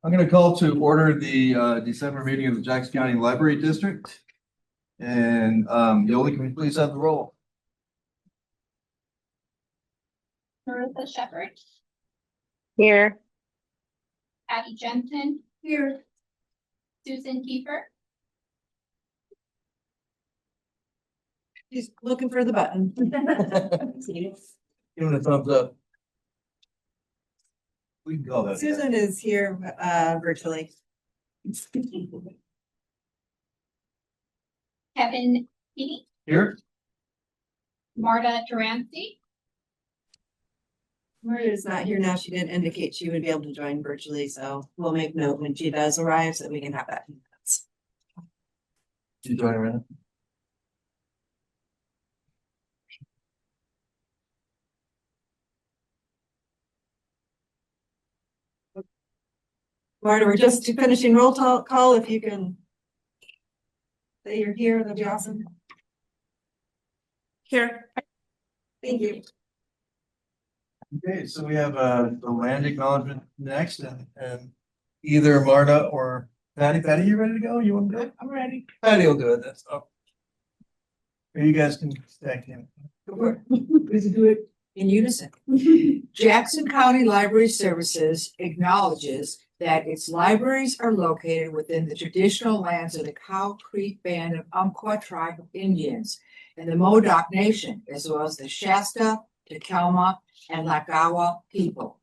I'm going to call to order the December meeting of the Jackson County Library District. And Yoli, can we please have the roll? Marissa Shepherd, Here. Abby Jensen, here. Susan Kiefer, She's looking for the button. Give it a thumbs up. We can call that. Susan is here virtually. Kevin Keating, Here. Marta Durancy, Maria's not here now. She didn't indicate she would be able to join virtually, so we'll make note when she does arrive so that we can have that. You join right now? Marta, we're just finishing roll call. If you can say you're here, that'd be awesome. Here. Thank you. Okay, so we have the land acknowledgement next, and either Marta or Patty. Patty, you ready to go? You want to do it? I'm ready. Patty will do it. That's all. Or you guys can stack in. Please do it in unison. Jackson County Library Services acknowledges that its libraries are located within the traditional lands of the Cow Creek Band of Umpqua Tribe of Indians and the Modoc Nation, as well as the Shasta, Takelma, and Lagawa people,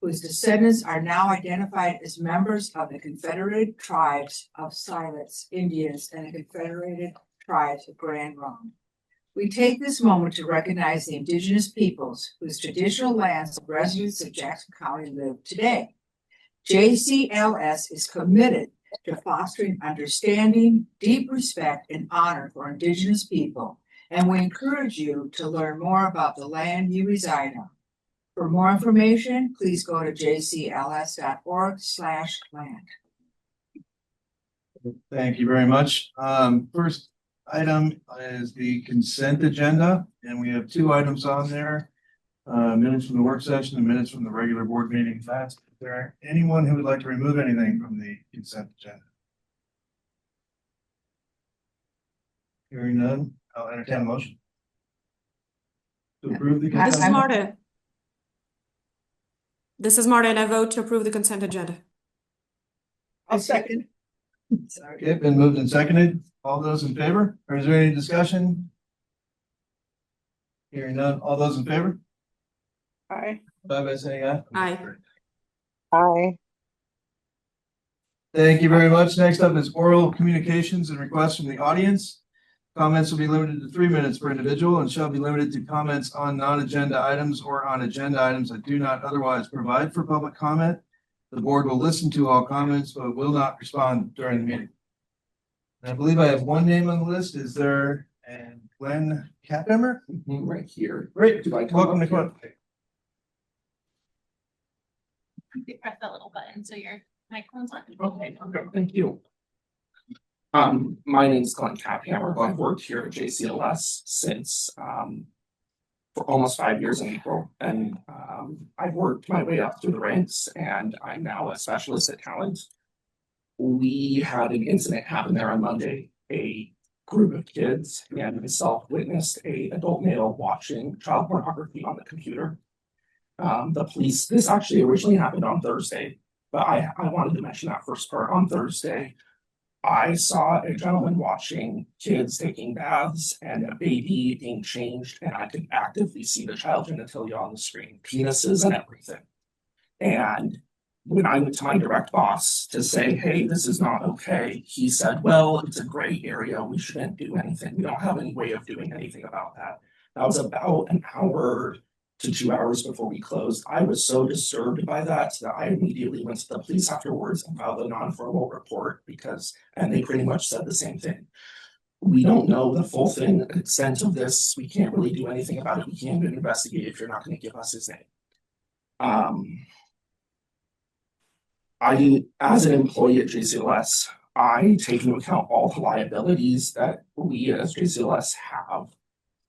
whose descendants are now identified as members of the Confederated Tribes of Siletz Indians and the Confederated Tribes of Grand Ronde. We take this moment to recognize the indigenous peoples whose traditional lands and residents of Jackson County live today. JCLS is committed to fostering understanding, deep respect, and honor for indigenous people, and we encourage you to learn more about the land you reside on. For more information, please go to jcls.org/land. Thank you very much. First item is the consent agenda, and we have two items on there. Minutes from the work session and minutes from the regular board meeting. Is there anyone who would like to remove anything from the consent agenda? Hearing none, I'll entertain a motion to approve the consent. This is Marta. This is Marta, and I vote to approve the consent agenda. I'll second. Sorry. Okay, been moved and seconded. All those in favor? Or is there any discussion? Hearing none. All those in favor? Aye. By saying aye. Aye. Aye. Thank you very much. Next up is oral communications and requests from the audience. Comments will be limited to 3 minutes per individual and shall be limited to comments on non-agenda items or on agenda items that do not otherwise provide for public comment. The board will listen to all comments, but will not respond during the meeting. And I believe I have one name on the list. Is there Glenn Capemmer? Right here. Great. Do I come Welcome to up here? Glenn. you press that little button so your microphone's on. Okay, thank you. My name is Glenn Caphammer. I've worked here at JCLS since for almost 5 years in April, and I've worked my way up through the ranks, and I'm now a specialist at talent. We had an incident happen there on Monday. A group of kids and myself witnessed an adult male watching child pornography on the computer. The police, this actually originally happened on Thursday, but I wanted to mention that first part. On Thursday, I saw a gentleman watching kids taking baths and a baby being changed, and I could actively see the child genitalia on the screen, penises and everything. And when I went to my direct boss to say, hey, this is not okay, he said, well, it's a gray area. We shouldn't do anything. We don't have any way of doing anything about that. That was about an hour to 2 hours before we closed. I was so disturbed by that I immediately went to the police afterwards and filed a non-formal report and they pretty much said the same thing. We don't know the full extent of this. We can't really do anything about it. We can't even investigate if you're not going to give us his name. As an employee at JCLS, I take into account all the liabilities that we as JCLS have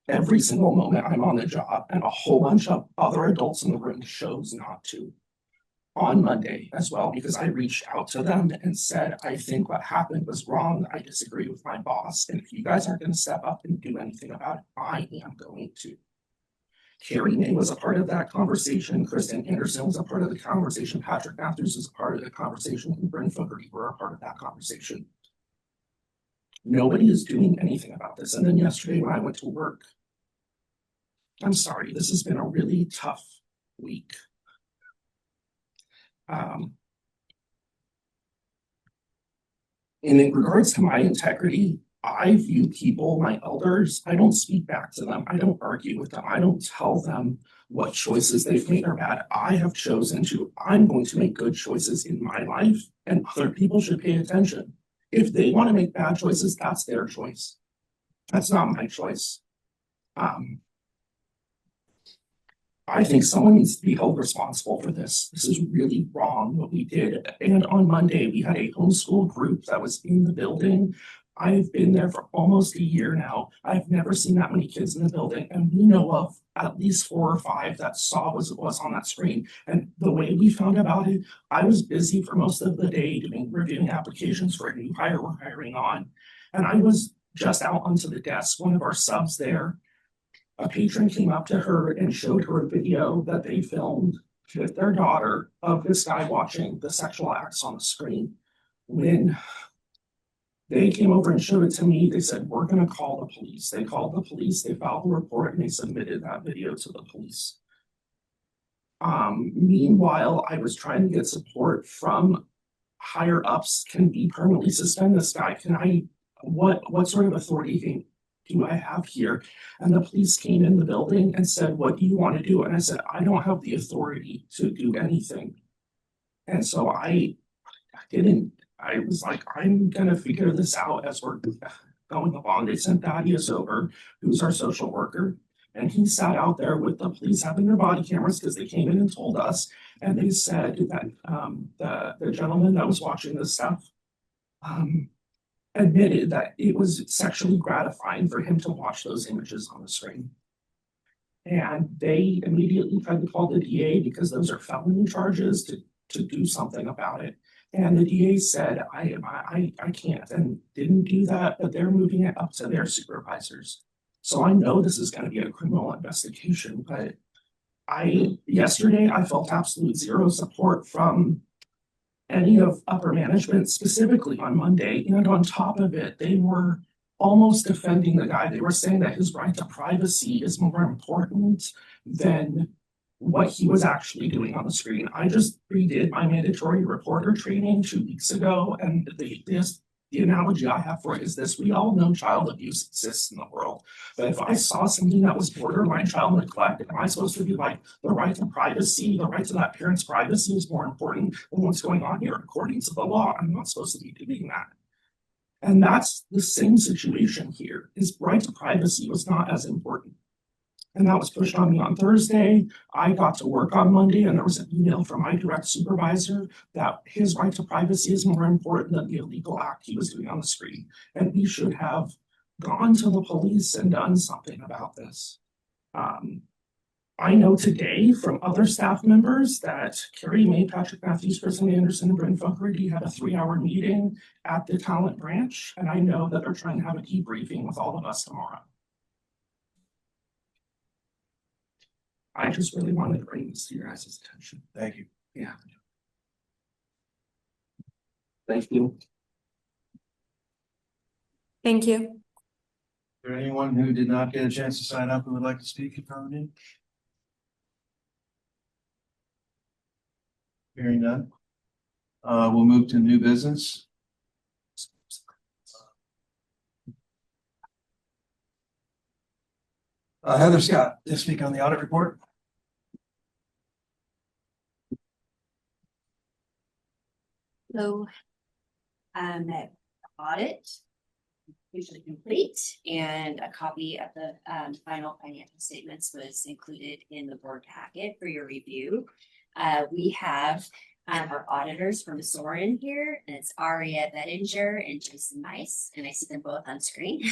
every single moment I'm on the job, and a whole bunch of other adults in the room chose not to. on Monday as well, because I reached out to them and said, I think what happened was wrong. I disagree with my boss. And if you guys aren't going to step up and do anything about it, I am going to. Carrie May was a part of that conversation. Kristen Anderson was a part of the conversation. Patrick Matthews was a part of the conversation. And Brent Fogarty were a part of that conversation. Nobody is doing anything about this. And then yesterday when I went to work, I'm sorry, this has been a really tough week. And in regards to my integrity, I view people, my elders, I don't speak back to them. I don't argue with them. I don't tell them what choices they've made are bad. I have chosen to, I'm going to make good choices in my life, and other people should pay attention. If they want to make bad choices, that's their choice. That's not my choice. I think someone needs to be held responsible for this. This is really wrong what we did. And on Monday, we had a homeschool group that was in the building. I've been there for almost a year now. I've never seen that many kids in the building, and we know of at least 4 or 5 that saw what was on that screen. And the way we found about it, I was busy for most of the day reviewing applications for a new hire we're hiring on. And I was just out onto the desk, one of our subs there. A patron came up to her and showed her a video that they filmed with their daughter of this guy watching the sexual acts on the screen. When they came over and showed it to me, they said, we're going to call the police. They called the police, they filed a report, and they submitted that video to the police. Meanwhile, I was trying to get support from higher ups. Can we permanently suspend this guy? What sort of authority do I have here? And the police came in the building and said, what do you want to do? And I said, I don't have the authority to do anything. And so I was like, I'm going to figure this out as we're going along. They sent Thaddeus over, who's our social worker, and he sat out there with the police having their body cameras because they came in and told us. And they said that the gentleman that was watching this stuff admitted that it was sexually gratifying for him to watch those images on the screen. And they immediately tried to call the DA because those are felony charges to do something about it. And the DA said, I can't, and didn't do that, but they're moving it up to their supervisors. So I know this is going to be a criminal investigation, but yesterday I felt absolute zero support from any of upper management, specifically on Monday. And on top of it, they were almost defending the guy. They were saying that his right to privacy is more important than what he was actually doing on the screen. I just redid my mandatory reporter training 2 weeks ago, and the analogy I have for it is this: we all know child abuse exists in the world, but if I saw something that was borderline child neglect, am I supposed to be like, the right to privacy, the right to that parent's privacy is more important than what's going on here according to the law? I'm not supposed to be doing that. And that's the same situation here. His right to privacy was not as important. And that was pushed on me on Thursday. I got to work on Monday, and there was an email from my direct supervisor that his right to privacy is more important than the illegal act he was doing on the screen. And we should have gone to the police and done something about this. I know today from other staff members that Carrie May, Patrick Matthews, Kristen Anderson, and Brent Fogarty had a 3-hour meeting at the talent branch. And I know that they're trying to have a debriefing with all of us tomorrow. I just really wanted to bring this to your guys' attention. Thank you. Yeah. Thank you. Thank you. Is there anyone who did not get a chance to sign up who would like to speak in front of you? Hearing none. We'll move to new business. Heather Scott, to speak on the audit report. So, audit usually complete, and a copy of the final financial statements was included in the board packet for your review. We have our auditors from Soren here, and it's Aria Bettinger and Jason Mice, and I see them both on screen.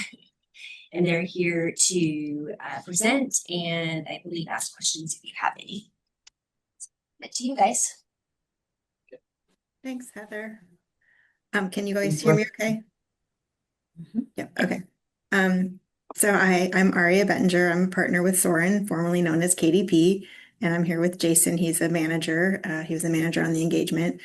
And they're here to present and I believe ask questions if you have any. But to you guys. Thanks, Heather. Can you guys hear me okay? Yep, okay. I'm Aria Bettinger. I'm a partner with Soren, formerly known as KDP, and I'm here with Jason. He's a manager. He was a manager on the engagement.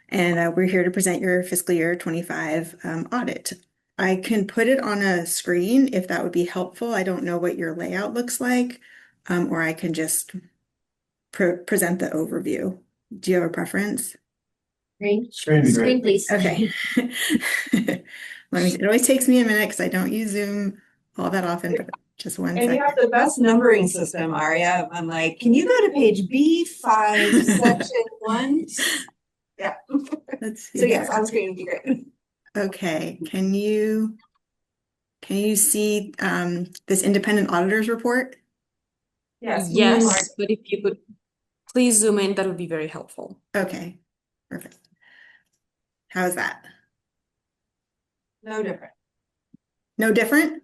And we're here to present your fiscal year 25 audit. I can put it on a screen if that would be helpful. I don't know what your layout looks like, or I can just present the overview. Do you have a preference? Screen, Screen would be screen, great. please. Okay. It always takes me a minute because I don't use Zoom all that often, but just one And you second. have the best numbering system, Aria. I'm like, can you go to page B5, section 1? Yeah. Let's see So yes, here. on screen would be great. Okay, can you see this independent auditors report? Yes. Yes, but if you could please zoom in, that would be very helpful. Okay, perfect. How's that? No different. No different?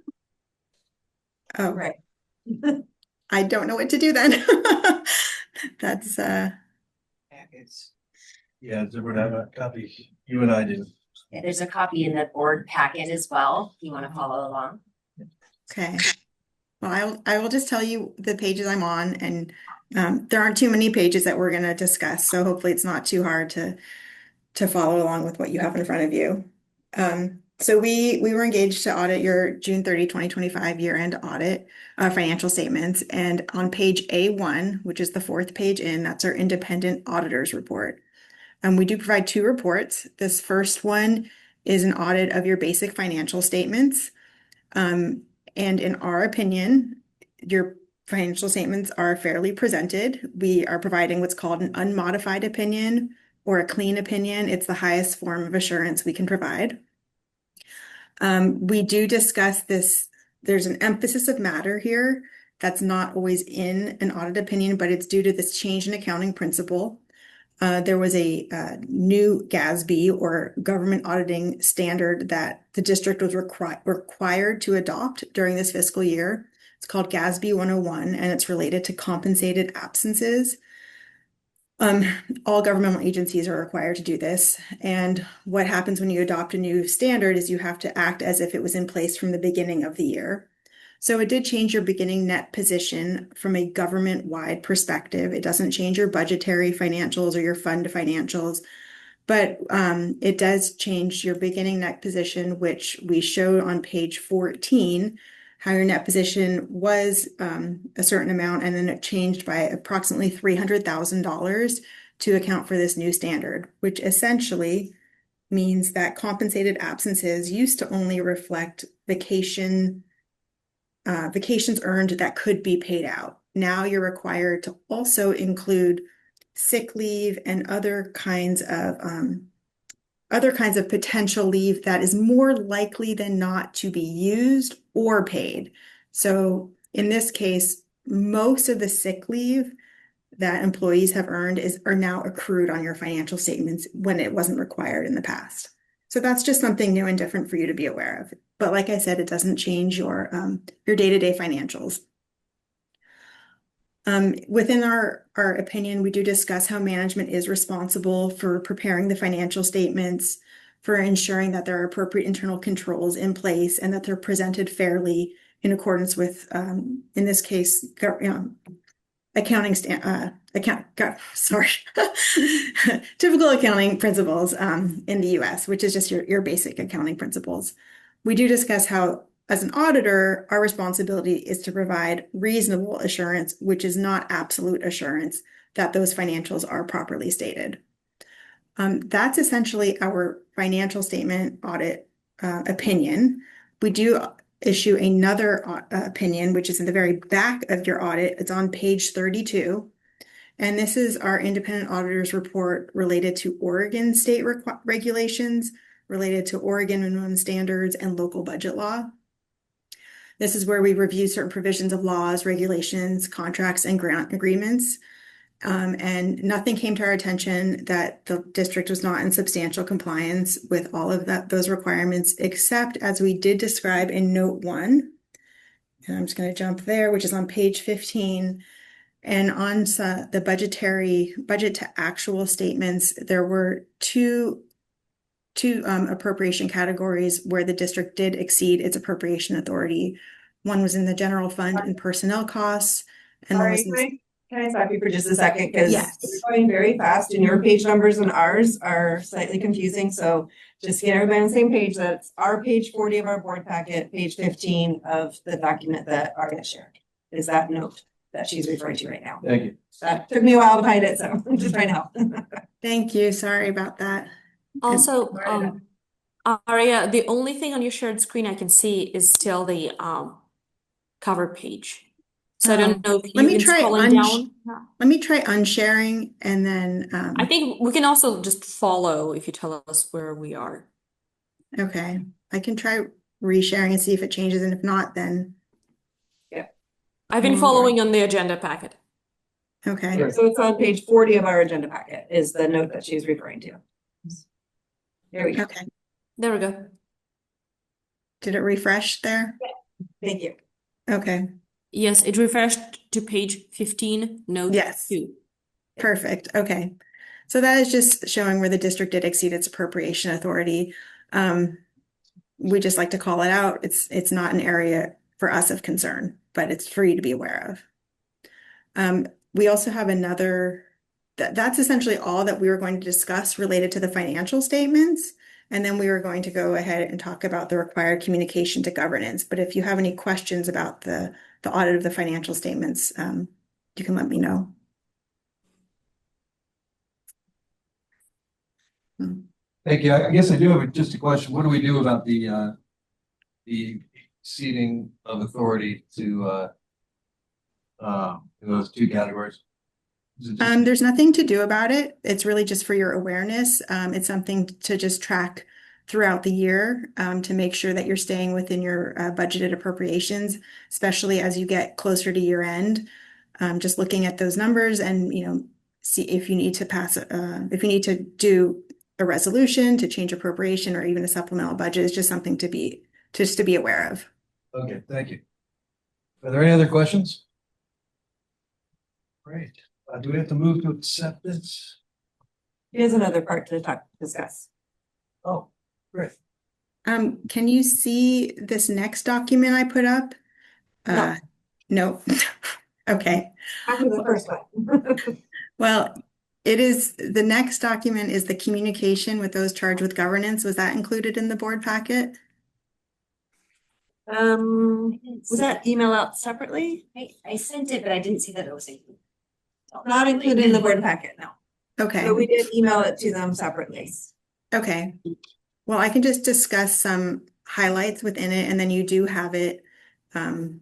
Oh, Right. I don't know what to do then. That's Packets. Yeah, does everyone have a copy? You and I do. Yeah, there's a copy in the board packet as well, if you want to follow along. okay. Well, I will just tell you the pages I'm on, and there aren't too many pages that we're going to discuss, so hopefully it's not too hard to follow along with what you have in front of you. So we were engaged to audit your June 30, 2025 year-end audit financial statements, and on page A1, which is the fourth page in, that's our independent auditors report. We do provide two reports. This first one is an audit of your basic financial statements. And in our opinion, your financial statements are fairly presented. We are providing what's called an unmodified opinion or a clean opinion. It's the highest form of assurance we can provide. We do discuss this. There's an emphasis of matter here that's not always in an audit opinion, but it's due to this change in accounting principle. There was a new GASB or government auditing standard that the district was required to adopt during this fiscal year. It's called GASB 101, and it's related to compensated absences. All governmental agencies are required to do this. And what happens when you adopt a new standard is you have to act as if it was in place from the beginning of the year. So it did change your beginning net position from a government-wide perspective. It doesn't change your budgetary financials or your fund financials, but it does change your beginning net position, which we showed on page 14, how your net position was a certain amount, and then it changed by approximately $300,000 to account for this new standard, which essentially means that compensated absences used to only reflect vacations earned that could be paid out. Now you're required to also include sick leave and other kinds of potential leave that is more likely than not to be used or paid. So in this case, most of the sick leave that employees have earned are now accrued on your financial statements when it wasn't required in the past. So that's just something new and different for you to be aware of. But like I said, it doesn't change your day-to-day financials. Within our opinion, we do discuss how management is responsible for preparing the financial statements, for ensuring that there are appropriate internal controls in place and that they're presented fairly in accordance with, in this case, typical accounting principles in the US, which is just your basic accounting principles. We do discuss how, as an auditor, our responsibility is to provide reasonable assurance, which is not absolute assurance that those financials are properly stated. That's essentially our financial statement audit opinion. We do issue another opinion, which is in the very back of your audit. It's on page 32. And this is our independent auditor's report related to Oregon state regulations, related to Oregon minimum standards and local budget law. This is where we review certain provisions of laws, regulations, contracts, and grant agreements. And nothing came to our attention that the district was not in substantial compliance with all of those requirements, except as we did describe in note 1. And I'm just going to jump there, which is on page 15. And on the budget to actual statements, there were two appropriation categories where the district did exceed its appropriation authority. One was in the general fund and personnel costs, and one was Sorry, can I stop you for just a second? Because Yes. you're going very fast and your page numbers and ours are slightly confusing. So just get everybody on the same page. That's our page 40 of our board packet, page 15 of the document that Arya shared. Is that note that she's referring to right now? Thank you. That took me a while to find it, so I'm just trying to help. Thank you. Sorry about that. Also, Aria, the only thing on your shared screen I can see is still the cover page. So I don't know if Let you me can try scrolling down. Let me try unsharing and then I think we can also just follow if you tell us where we are. okay. I can try resharing and see if it changes, and if not, then I've been Alright. following on the agenda packet. okay. So it's on page 40 of our agenda packet is the note that she's referring to. There we go. Okay. There we go. Did it refresh there? Thank you. Okay. Yes, it refreshed to page 15, note Yes. 2. Perfect. Okay. So that is just showing where the district did exceed its appropriation authority. We just like to call it out. It's not an area for us of concern, but it's for you to be aware of. We also have that's essentially all that we were going to discuss related to the financial statements. And then we were going to go ahead and talk about the required communication to governance. But if you have any questions about the audit of the financial statements, you can let me know. Thank you. I guess I do have just a question. What do we do about the ceding of authority to those two categories? Is it just- There's nothing to do about it. It's really just for your awareness. It's something to just track throughout the year, to make sure that you're staying within your budgeted appropriations, especially as you get closer to year end. Just looking at those numbers and, see if you need to if you need to do a resolution to change appropriation or even a supplemental budget is just something to be aware of. Okay, thank you. Are there any other questions? Great. Do we have to move to acceptance? Here's another part to discuss. Oh, great. Can you see this next document I put up? No. Okay. After the first one. Well, the next document is the communication with those charged with governance. Was that included in the board packet? Was that email out separately? I sent it, but I didn't see that it was included. Not included in the board packet, no. Okay. But we did email it to them separately. Okay. Well, I can just discuss some highlights within it, and then you do have it, in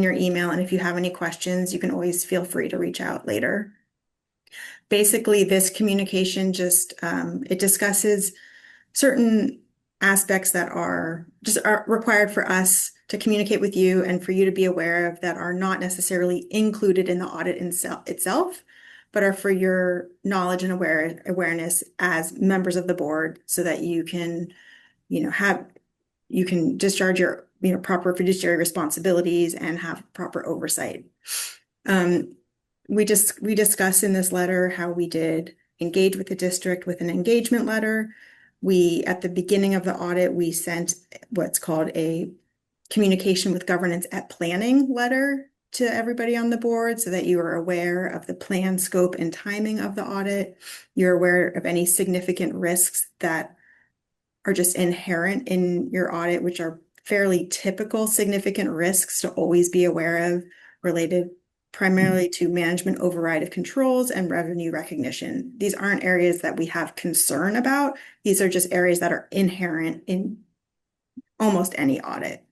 your email. And if you have any questions, you can always feel free to reach out later. Basically, this communication just, it discusses certain aspects that are required for us to communicate with you and for you to be aware of that are not necessarily included in the audit itself, but are for your knowledge and awareness as members of the board so that you can, you can discharge your, proper fiduciary responsibilities and have proper oversight. We discuss in this letter how we did engage with the district with an engagement letter. At the beginning of the audit, we sent what's called a communication with governance at planning letter to everybody on the board so that you are aware of the plan, scope, and timing of the audit. You're aware of any significant risks that are just inherent in your audit, which are fairly typical significant risks to always be aware of, related primarily to management override of controls and revenue recognition. These aren't areas that we have concern about. These are just areas that are inherent in almost any audit.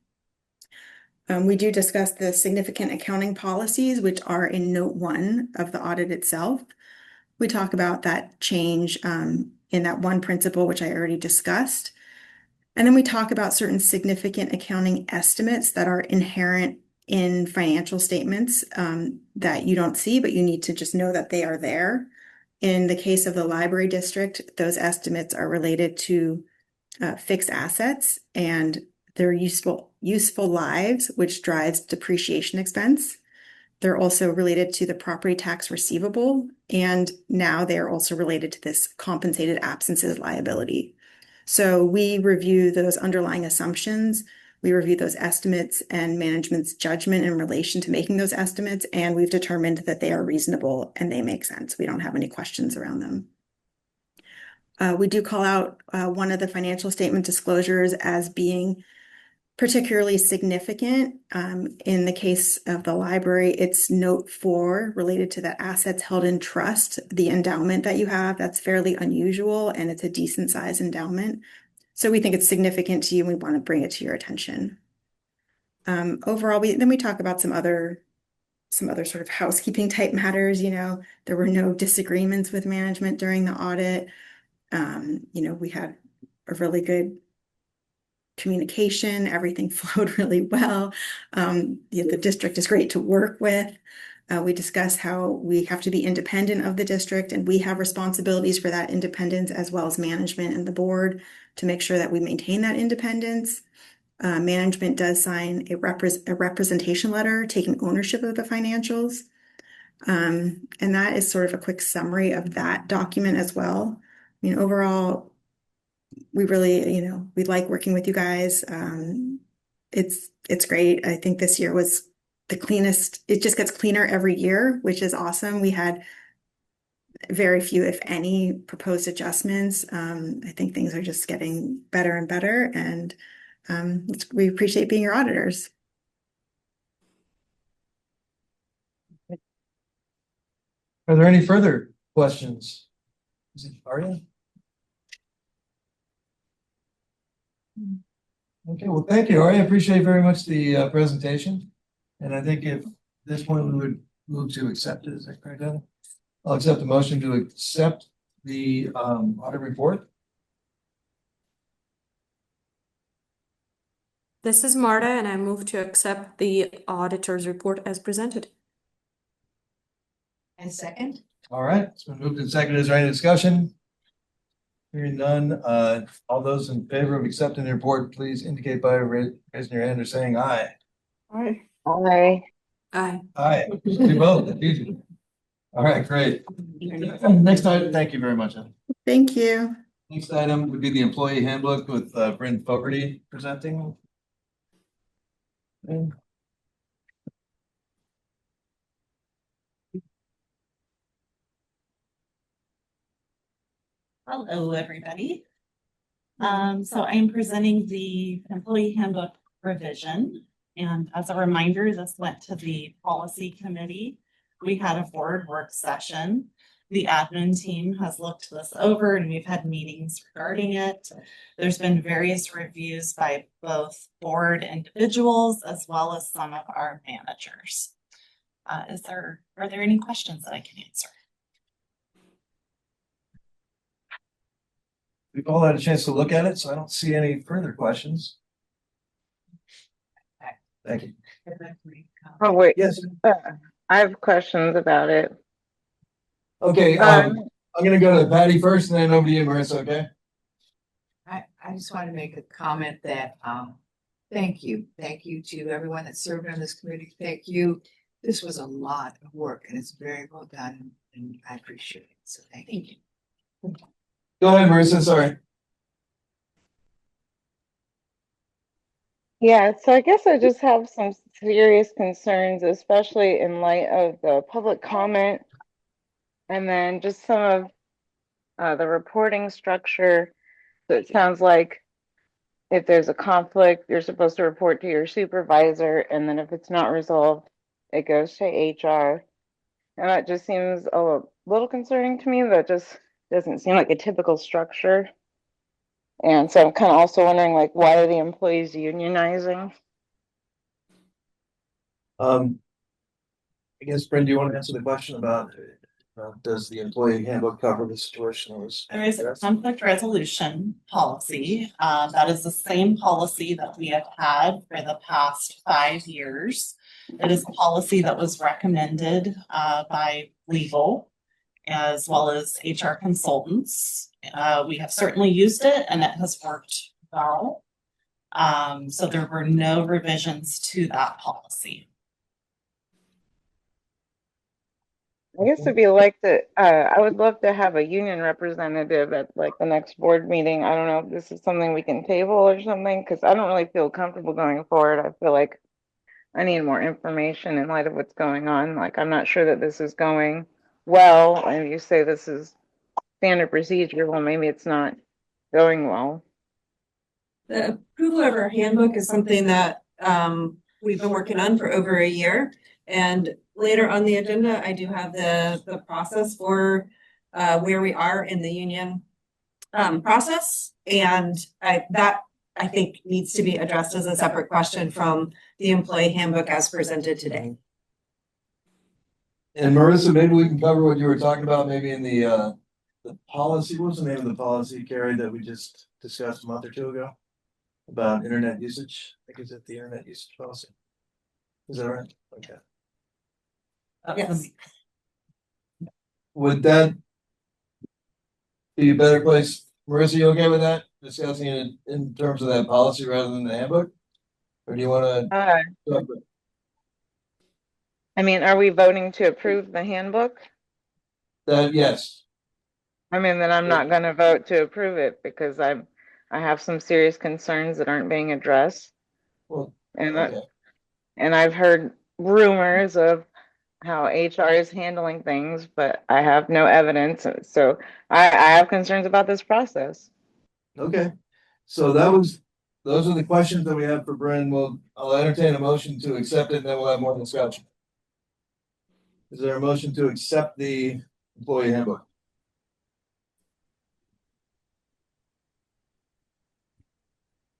We do discuss the significant accounting policies, which are in note 1 of the audit itself. We talk about that change in that one principle, which I already discussed. And then we talk about certain significant accounting estimates that are inherent in financial statements that you don't see, but you need to just know that they are there. In the case of the library district, those estimates are related to fixed assets and their useful lives, which drives depreciation expense. They're also related to the property tax receivable, and now they are also related to this compensated absences liability. So we review those underlying assumptions, we review those estimates and management's judgment in relation to making those estimates, and we've determined that they are reasonable and they make sense. We don't have any questions around them. We do call out one of the financial statement disclosures as being particularly significant. In the case of the library, it's note 4 related to the assets held in trust, the endowment that you have. That's fairly unusual and it's a decent size endowment. So we think it's significant to you and we want to bring it to your attention. Overall, we talk about some other sort of housekeeping type matters. There were no disagreements with management during the audit. We had a really good communication, everything flowed really well. The district is great to work with. We discuss how we have to be independent of the district and we have responsibilities for that independence as well as management and the board to make sure that we maintain that independence. Management does sign a representation letter taking ownership of the financials. And that is sort of a quick summary of that document as well. Overall, we really, we like working with you guys. It's great. I think this year was the cleanest. It just gets cleaner every year, which is awesome. We had very few, if any, proposed adjustments. I think things are just getting better and better, and we appreciate being your auditors. Are there any further questions? Is it Aria? Okay, well, thank you, Ari. I appreciate very much the presentation. And I think if at this point we would move to accept it, is that correct, Heather? I'll accept the motion to accept the audit report. This is Marta, and I move to accept the auditor's report as presented. And second? All right, it's been moved and seconded. Is there any discussion? Hearing none, all those in favor of accepting the report, please indicate by raising your hand or saying aye. Aye. Aye. Aye. We vote. That's easy. All right, great. Next item, thank you very much. Thank you. Next item would be the employee handbook with Bryn Fogarty presenting. Hello, everybody. So I'm presenting the employee handbook revision. And as a reminder, this went to the policy committee. We had a board work session. The admin team has looked this over and we've had meetings regarding it. There's been various reviews by both board individuals as well as some of our managers. Are there any questions that I can answer? We've all had a chance to look at it, so I don't see any further questions. Thank you. Oh, wait. Yes. I have questions about it. Okay, I'm gonna go to Patty first and then over to you, Marissa, okay? I just want to make a comment that, thank you. Thank you to everyone that served on this committee. Thank you. This was a lot of work and it's very well done and I appreciate it. So thank you. Go ahead, Marissa, sorry. Yeah, so I guess I just have some serious concerns, especially in light of the public comment and then just some of the reporting structure. So it sounds like if there's a conflict, you're supposed to report to your supervisor, and then if it's not resolved, it goes to HR. And that just seems a little concerning to me. That just doesn't seem like a typical structure. And so I'm kind of also wondering, like, why are the employees unionizing? I guess, Bryn, do you want to answer the question about does the employee handbook cover the situation? There is a conflict resolution policy. That is the same policy that we have had for the past 5 years. It is a policy that was recommended by legal as well as HR consultants. We have certainly used it and it has worked well. So there were no revisions to that policy. I guess it'd be like to, I would love to have a union representative at like the next board meeting. I don't know if this is something we can table or something, because I don't really feel comfortable going forward. I feel like I need more information in light of what's going on. Like, I'm not sure that this is going well, and you say this is standard procedure. Well, maybe it's not going well. The approval of our handbook is something that we've been working on for over a year. And later on the agenda, I do have the process for where we are in the union process. And I think needs to be addressed as a separate question from the employee handbook as presented today. And Marissa, maybe we can cover what you were talking about, maybe in the policy. What was the name of the policy, Carrie, that we just discussed a month or two ago? About internet usage? I think it's at the internet usage policy. Is that right? Okay. Yes. Would that be a better place? Marissa, you okay with that? Discussing it in terms of that policy rather than the handbook? Or do you wanna? I mean, are we voting to approve the handbook? Yes. I mean, then I'm not gonna vote to approve it because I have some serious concerns that aren't being addressed. Well, And okay. and I've heard rumors of how HR is handling things, but I have no evidence. So I have concerns about this process. Okay, so those are the questions that we have for Bryn. I'll entertain a motion to accept it, and then we'll have more discussion. Is there a motion to accept the employee handbook?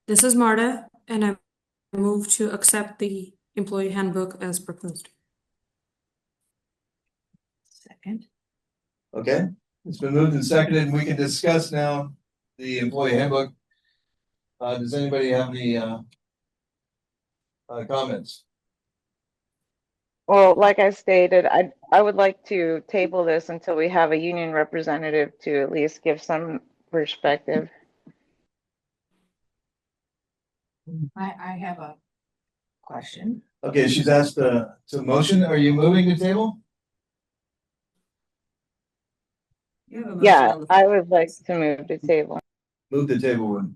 This is Marta, and I move to accept the employee handbook as proposed. Second. Okay, it's been moved and seconded, and we can discuss now the employee handbook. Does anybody have any comments? Well, like I stated, I would like to table this until we have a union representative to at least give some perspective. I have a question. Okay, she's asked to motion. Are you moving to table? You have a motion Yeah, on the I floor. would like to move the table. Move the table when,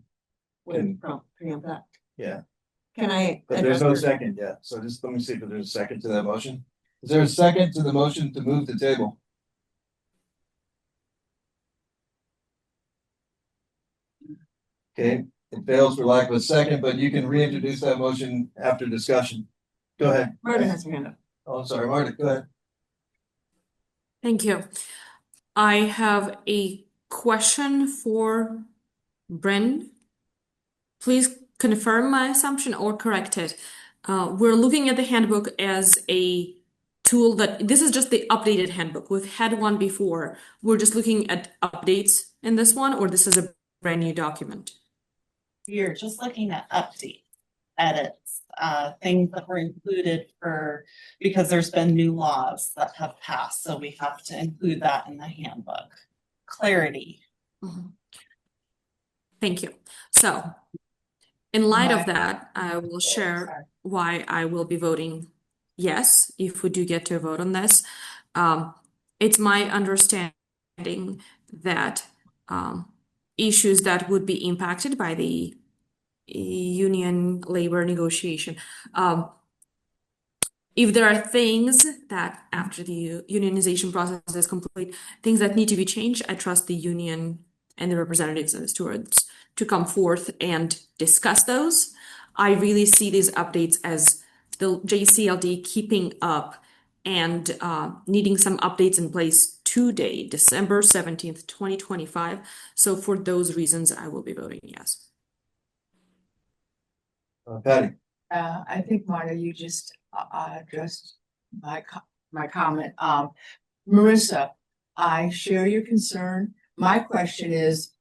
When preempt that. yeah, Can I? but there's no second yet. So just let me see if there's a second to that motion. Is there a second to the motion to move the table? Okay, it fails for lack of a second, but you can reintroduce that motion after discussion. Go ahead. Marta has her hand up. Oh, I'm sorry, Marta, go ahead. Thank you. I have a question for Bryn. Please confirm my assumption or correct it. We're looking at the handbook as a tool that this is just the updated handbook. We've had one before. We're just looking at updates in this one, or this is a brand new document. You're just looking at updates, edits, things that were included because there's been new laws that have passed, so we have to include that in the handbook. Clarity. Mhm. Thank you. So, in light of that, I will share why I will be voting yes if we do get to a vote on this. It's my understanding that issues that would be impacted by the union labor negotiation, if there are things that after the unionization process is complete, things that need to be changed, I trust the union and the representatives and the stewards to come forth and discuss those. I really see these updates as the JCLD keeping up and needing some updates in place today, December 17th, 2025. So for those reasons, I will be voting yes. Patty. I think, Marta, you just addressed my comment. Marissa, I share your concern. My question is,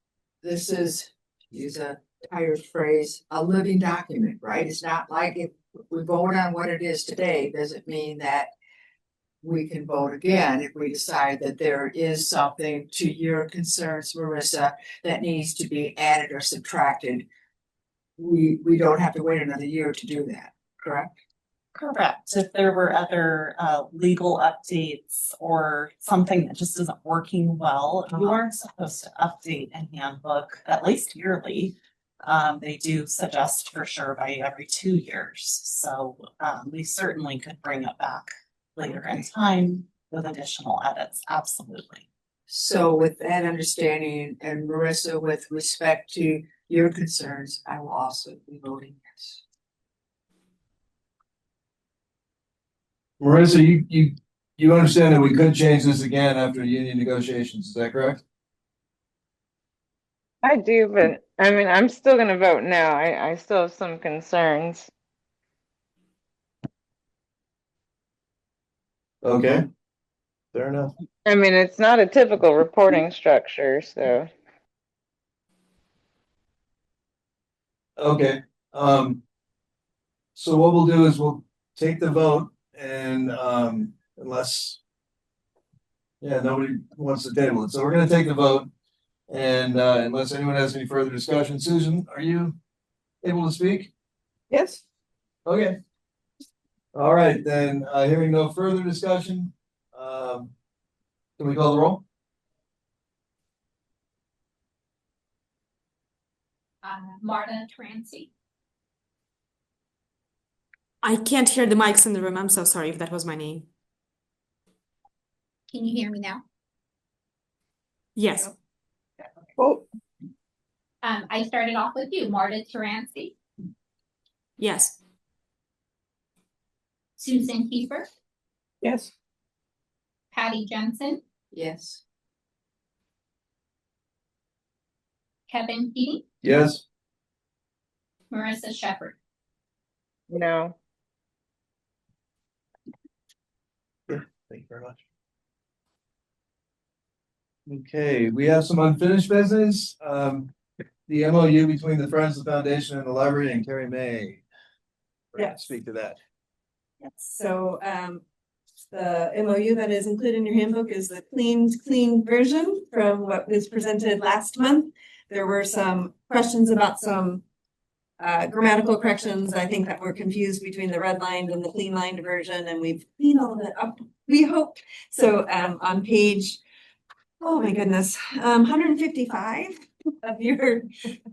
this is, use a tired phrase, a living document, right? It's not like if we vote on what it is today, doesn't mean that we can vote again if we decide that there is something to your concerns, Marissa, that needs to be added or subtracted. We don't have to wait another year to do that, correct? Correct. If there were other legal updates or something that just isn't working well, you are supposed to update a handbook at least yearly. They do suggest for sure by every 2 years. So we certainly could bring it back later in time with additional edits. Absolutely. So with that understanding, and Marissa, with respect to your concerns, I will also be voting yes. Marissa, you understand that we could change this again after union negotiations, is that correct? I do, but I mean, I'm still gonna vote no. I still have some concerns. Okay. Fair enough. I mean, it's not a typical reporting structure, so. Okay, so what we'll do is we'll take the vote and, unless, yeah, nobody wants to table it, so we're gonna take the vote. And, unless anyone has any further discussion, Susan, are you able to speak? Yes. Okay. All right, then, hearing no further discussion, can we call the roll? Marta Trancy, I can't hear the mics in the room. I'm so sorry if that was my name. can you hear me now? Yes. I started off with you, Marta Trancy, Yes. Susan Kiefer, Yes. Patty Jensen, Yes. Kevin Keating, Yes. Marissa Shepherd. No. Thank you very much. Okay, we have some unfinished business. The MOU between the Friends of the Foundation and the library and Carrie May. We're gonna Yes. speak to that. Yes, so the MOU that is included in your handbook is the clean version from what was presented last month. There were some questions about some grammatical corrections, I think, that were confused between the redlined and the clean lined version, and we've cleaned all of it up, we hope. So on page, oh my goodness, 155 of your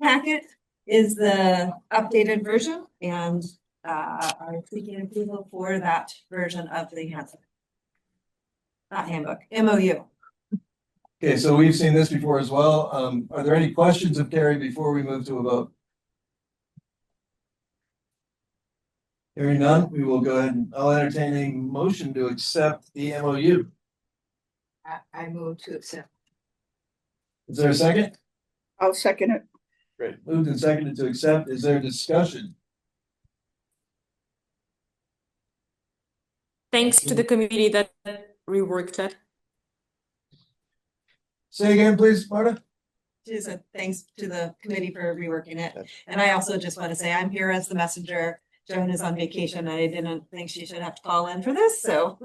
packet is the updated version, and are seeking approval for that version of the handbook. Not handbook, MOU. Okay, so we've seen this before as well. Are there any questions of Carrie before we move to a vote? Hearing none, we will go ahead and I'll entertain a motion to accept the MOU. I move to accept. Is there a second? I'll second it. Great. Moved and seconded to accept. Is there discussion? Thanks to the committee that reworked it. Say again, please, Marta. Just a thanks to the committee for reworking it. And I also just want to say I'm here as the messenger. Joan is on vacation. I didn't think she should have to call in for this, so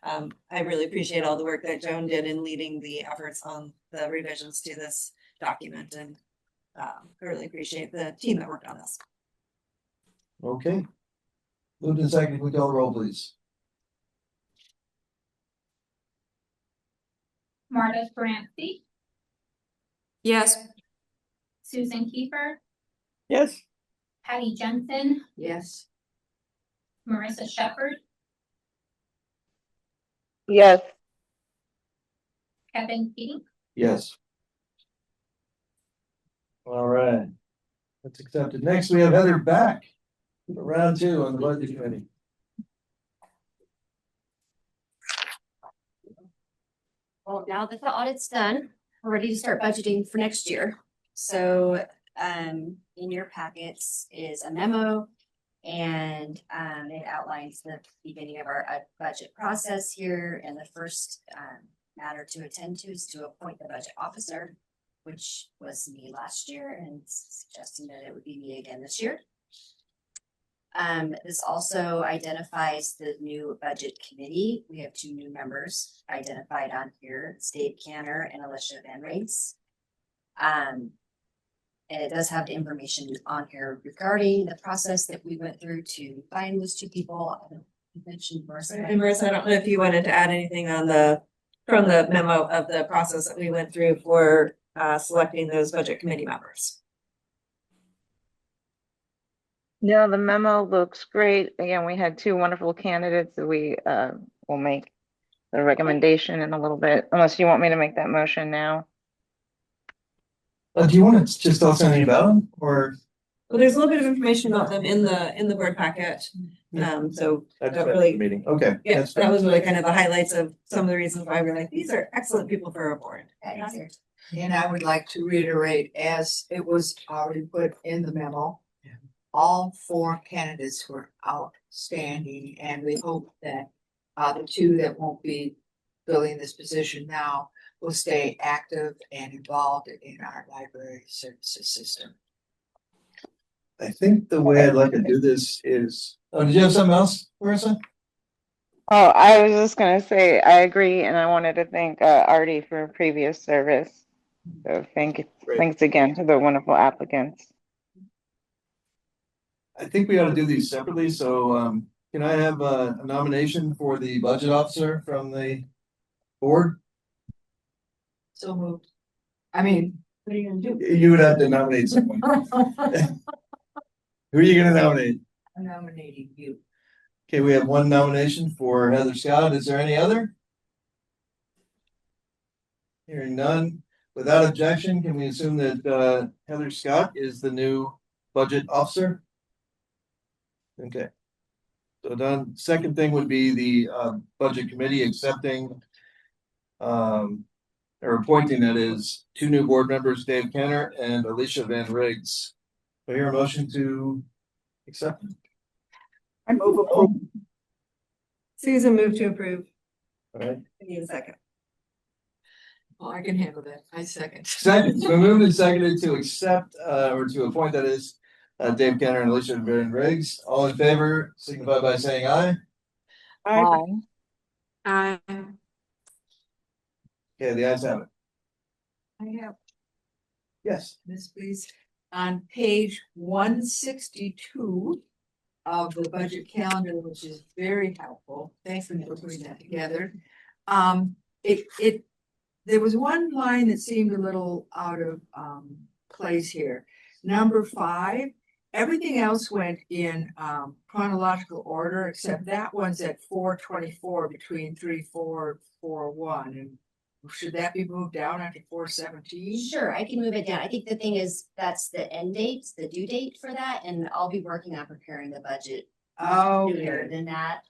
I really appreciate all the work that Joan did in leading the efforts on the revisions to this document, and I really appreciate the team that worked on this. Okay. Moved and seconded. Can we call the roll, please? Marta Trancy, Yes. Susan Kiefer, Yes. Patty Jensen, Yes. Marissa Shepherd, Yes. Kevin Keating. Yes. All right. That's accepted. Next, we have Heather back for round 2 on the budget committee. Well, now that the audit's done, we're ready to start budgeting for next year. So in your packets is a memo, and it outlines the beginning of our budget process here. And the first matter to attend to is to appoint the budget officer, which was me last year, and suggesting that it would be me again this year. This also identifies the new budget committee. We have 2 new members identified on here, Dave Canner and Alicia Van Race. And it does have the information on here regarding the process that we went through to find those two people. I don't know, you mentioned Marissa. And Marissa, I don't know if you wanted to add anything on from the memo of the process that we went through for selecting those budget committee members. No, the memo looks great. Again, we had two wonderful candidates that we will make the recommendation in a little bit, unless you want me to make that motion now. Do you want to just tell us anything about them or? Well, there's a little bit of information about them in the board packet. So that really, Meeting, okay. yeah, that's that fine. was really kind of the highlights of some of the reasons why we're like, these are excellent people for our board. And I would like to reiterate, as it was already put in the memo, all four candidates were outstanding, and we hope that the two that won't be filling this position now will stay active and involved in our library services system. I think the way I'd like to do this is, oh, did you have something else, Marissa? Oh, I was just gonna say, I agree, and I wanted to thank Artie for previous service. So thanks again to the wonderful applicants. I think we ought to do these separately, so can I have a nomination for the budget officer from the board? So moved. I mean, what are you gonna do? You would have to nominate someone. Who are you gonna nominate? I'm nominating you. Okay, we have one nomination for Heather Scott. Is there any other? Hearing none. Without objection, can we assume that Heather Scott is the new budget officer? Okay. So done. Second thing would be the budget committee accepting or appointing, that is, two new board members, Dave Kenner and Alicia Van Riggs. Do I hear a motion to accept? I move approval. Susan moved to approve. All right. I need a second. Well, I can handle that. I second. Second, so moved and seconded to accept or to appoint, that is, Dave Kenner and Alicia Van Riggs. All in favor, signify by saying aye. Aye. Okay, the ayes have it. I have Yes. this, please. On page 162 of the budget calendar, which is very helpful. Thanks for putting that together. There was one line that seemed a little out of place here. Number 5, everything else went in chronological order, except that one's at 424 between 3441. And should that be moved down after 417? Sure, I can move it down. I think the thing is, that's the end date, the due date for that, and I'll be working on preparing the budget sooner Okay. than that.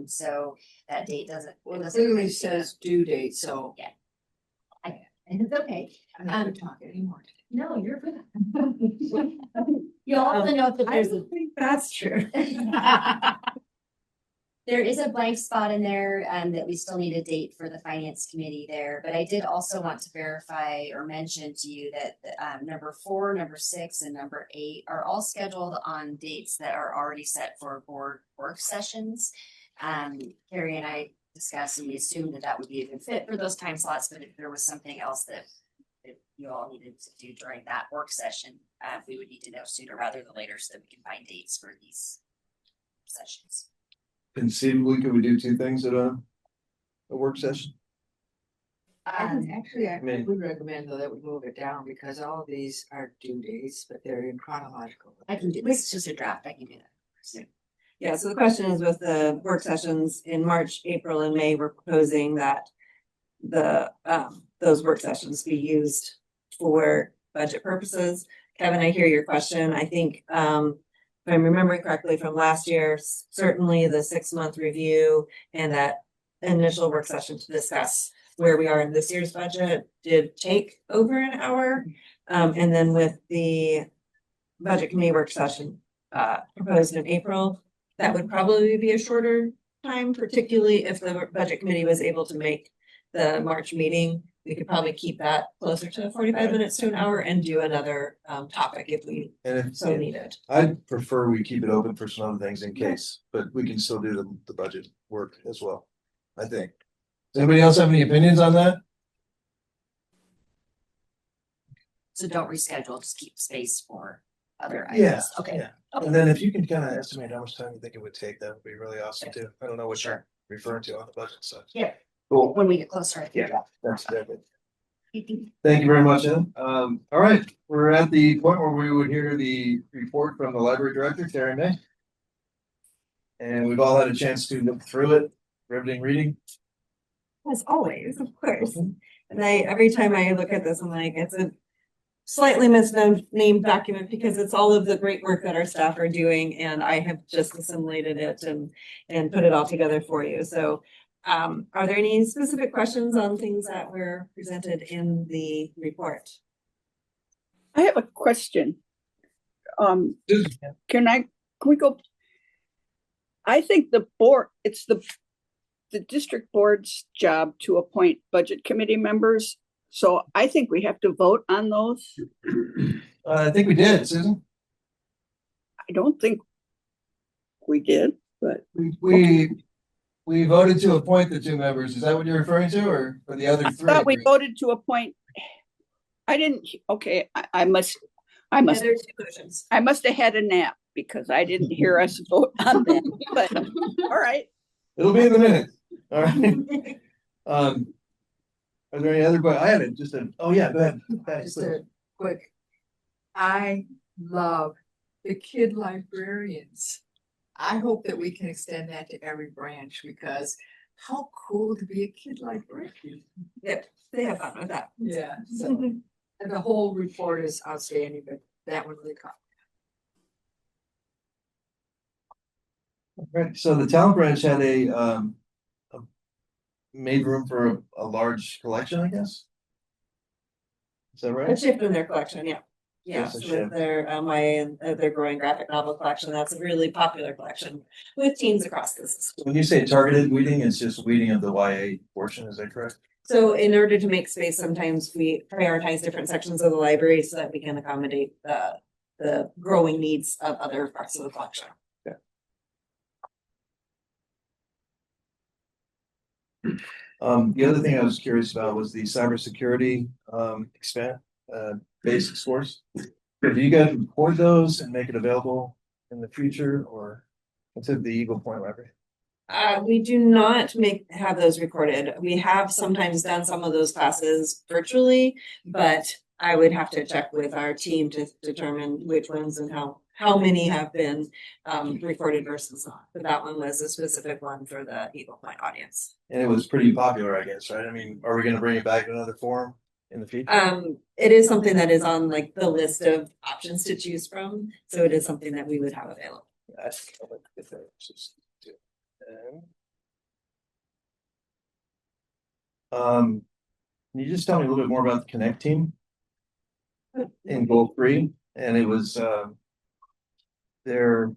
So that date doesn't. Well, it doesn't clearly quite says due date, so It's okay. I'm not gonna talk anymore. No, you're good. You'll also note that I there's don't think that's true. there is a blank spot in there that we still need a date for the finance committee there, but I did also want to verify or mention to you that number 4, number 6, and number 8 are all scheduled on dates that are already set for board work sessions. Carrie and I discussed and we assumed that would be a good fit for those time slots, but if there was something else that you all needed to do during that work session, we would need to know sooner rather than later so that we can find dates for these sessions. Conceivably, could we do two things at a work session? Actually, I mean- would recommend though that we move it down because all of these are due dates, but they're in chronological. I can do this, it's just a draft, I can do that. So, Yeah, so the question is with the work sessions in March, April, and May, we're proposing that those work sessions be used for budget purposes. Kevin, I hear your question. I think if I'm remembering correctly from last year, certainly the 6-month review and that initial work session to discuss where we are in this year's budget did take over an hour. And then with the budget committee work session proposed in April, that would probably be a shorter time, particularly if the budget committee was able to make the March meeting. We could probably keep that closer to 45 minutes to an hour and do another topic if we And if, so needed. I'd prefer we keep it open for some other things in case, but we can still do the budget work as well, I think. Does anybody else have any opinions on that? So don't reschedule, just keep space for other Yeah, items. Okay. yeah. And then if you can kind of estimate how much time you think it would take, that would be really awesome too. I don't know what you're Sure. referring to on the budget side. Yeah. Cool. When we get closer. I think. Yeah, that's good. Thank you very much, Ed. All right, we're at the point where we would hear the report from the library director, Terry May. And we've all had a chance to look through it, riveting reading. As always, of course. And every time I look at this, I'm like, it's a slightly misnamed document because it's all of the great work that our staff are doing, and I have just assimilated it and put it all together for you. So are there any specific questions on things that were presented in the report? I have a question. Can we go? I think the board, it's the district board's job to appoint budget committee members. So I think we have to vote on those. I think we did, Susan. I don't think we did, but We voted to appoint the two members. Is that what you're referring to, or for the other I three? thought we voted to appoint. I didn't, okay, I must There are two motions. I must have had a nap because I didn't hear us vote on that, but all right. It'll be in the minutes. All right. Are there any other questions? I had it just oh yeah, go ahead. Just a quick, I love the kid librarians. I hope that we can extend that to every branch because how cool to be a kid librarian. Yep, they have fun with that. Yeah, so, and the whole report is outstanding, but that one really caught. Right, so the talent branch had made room for a large collection, I guess. Is that A right? shift in their collection, yeah. Yeah, Just a so shift. with their MIA and their growing graphic novel collection, that's a really popular collection with teens across the system. When you say targeted weeding, it's just weeding of the YA portion, is that correct? So in order to make space, sometimes we prioritize different sections of the library so that we can accommodate the growing needs of other parts of the collection. The other thing I was curious about was the cybersecurity basic course. Do you guys record those and make it available in the future, or what's at the Eagle Point Library? We do not have those recorded. We have sometimes done some of those classes virtually, but I would have to check with our team to determine which ones and how many have been recorded versus not. But that one was a specific one for the Eagle Point audience. And it was pretty popular, I guess, right? I mean, are we gonna bring it back in another form in the future? It is something that is on like the list of options to choose from. So it is something that we would have available. I think I'd like to get that. Can you just tell me a little bit more about the Connect team in goal 3? And it was their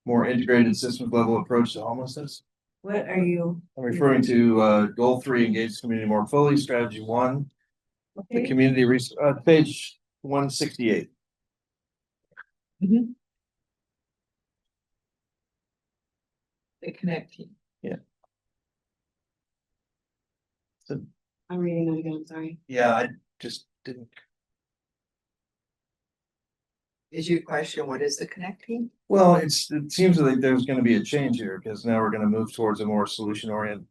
more integrated systems level approach to homelessness. What are you? I'm referring to goal 3, engage the community more fully, strategy 1, the Okay. community page 168. The Connect team. I'm reading it again, sorry. Yeah, I just didn't. Is your question, what is the Connect team? Well, it seems like there's going to be a change here because now we're going to move towards a more solution oriented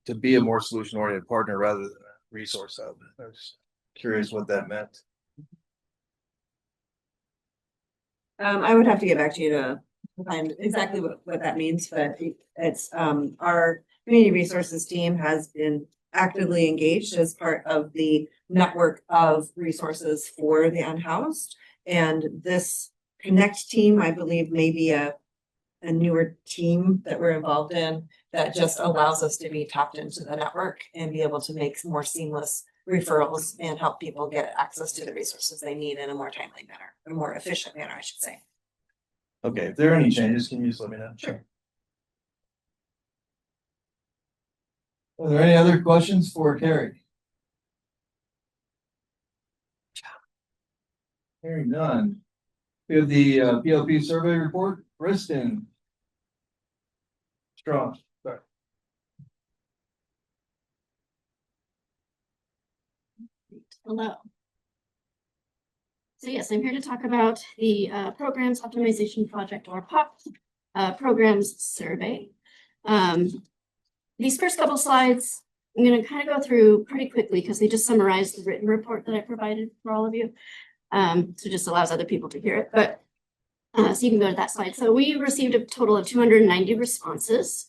partner rather than a resource hub. I was curious what that meant. I would have to get back to you to find exactly what that means, but it's our community resources team has been actively engaged as part of the network of resources for the unhoused. And this Connect team, I believe, may be a newer team that we're involved in that just allows us to be tapped into the network and be able to make more seamless referrals and help people get access to the resources they need in a more timely manner, a more efficient manner, I should say. Okay, if there are any changes, can you just let me know? Sure. Are there any other questions for Carrie? Hearing none. We have the PLP survey report, Kristen. Strong. Sorry. Hello. So yes, I'm here to talk about the Programs Optimization Project, or POP, Programs Survey. These first couple slides, I'm going to kind of go through pretty quickly because they just summarize the written report that I provided for all of you. So just allows other people to hear it, but so you can go to that slide. So we received a total of 290 responses.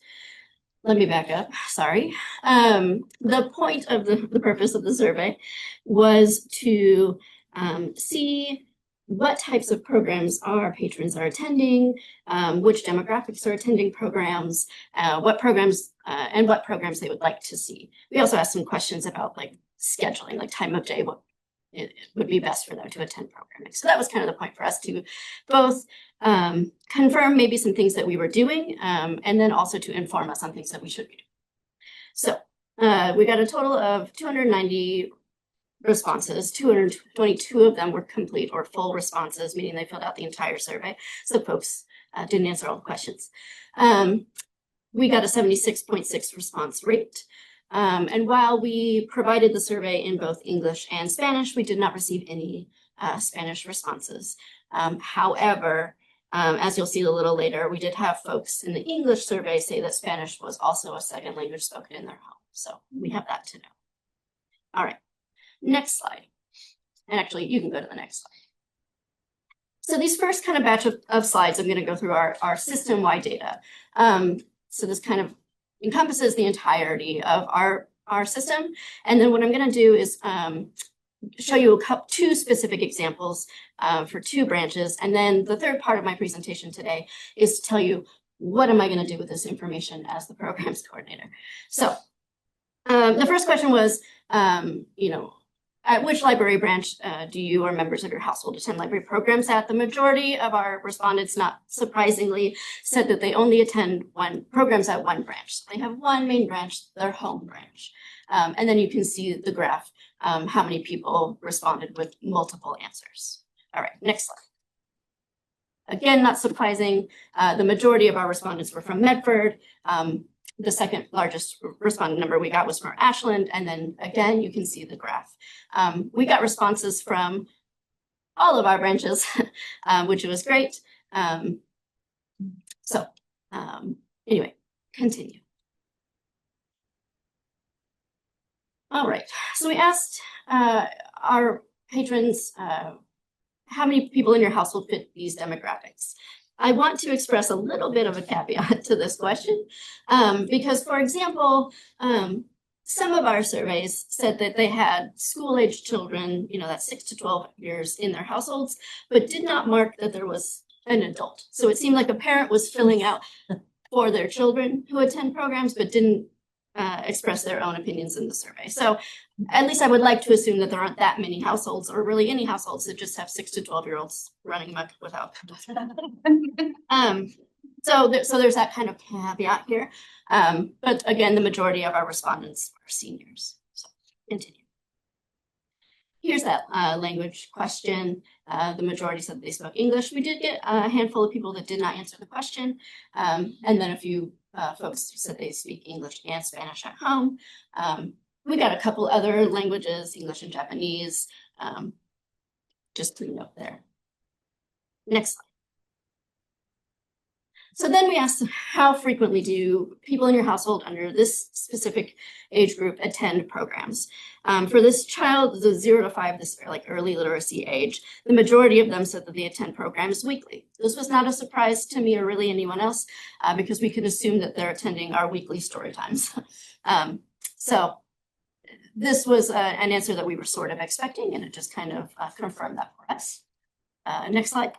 Let me back up, sorry. The point of the purpose of the survey was to see what types of programs our patrons are attending, which demographics are attending programs, what programs and what programs they would like to see. We also asked some questions about like scheduling, like time of day, what it would be best for them to attend programming. So that was kind of the point for us to both confirm maybe some things that we were doing, and then also to inform us on things that we should be doing. So we got a total of 290 responses. 222 of them were complete or full responses, meaning they filled out the entire survey. So folks didn't answer all the questions. We got a 76.6 response rate. And while we provided the survey in both English and Spanish, we did not receive any Spanish responses. However, as you'll see a little later, we did have folks in the English survey say that Spanish was also a second language spoken in their home. So we have that to know. All right, next slide. And actually, you can go to the next slide. So these first kind of batch of slides, I'm going to go through our system-wide data. So this kind of encompasses the entirety of our system. And then what I'm going to do is show you two specific examples for two branches. And then the third part of my presentation today is to tell you what am I going to do with this information as the programs coordinator. So the first question was, at which library branch do you or members of your household attend library programs at? The majority of our respondents, not surprisingly, said that they only attend programs at one branch. So they have one main branch, their home branch. And then you can see the graph, how many people responded with multiple answers. All right, next slide. Again, not surprising, the majority of our respondents were from Medford. The second largest respondent number we got was from Ashland. And then again, you can see the graph. We got responses from all of our branches, which was great. Anyway, continue. All right, so we asked our patrons, how many people in your household fit these demographics? I want to express a little bit of a caveat to this question, because, for example, some of our surveys said that they had school-age children, that's 6 to 12 years in their households, but did not mark that there was an adult. So it seemed like a parent was filling out for their children who attend programs, but didn't express their own opinions in the survey. So at least I would like to assume that there aren't that many households, or really any households, that just have 6 to 12-year-olds running amok without. So there's that kind of caveat here. But again, the majority of our respondents are seniors. So continue. Here's that language question. The majority said they spoke English. We did get a handful of people that did not answer the question. And then a few folks who said they speak English and Spanish at home. We got a couple other languages, English and Japanese, just to note there. Next slide. So then we asked, how frequently do people in your household under this specific age group attend programs? For this child, the 0 to 5, this like early literacy age, the majority of them said that they attend programs weekly. This was not a surprise to me or really anyone else, because we could assume that they're attending our weekly story times. So this was an answer that we were sort of expecting, and it just kind of confirmed that for us. Next slide.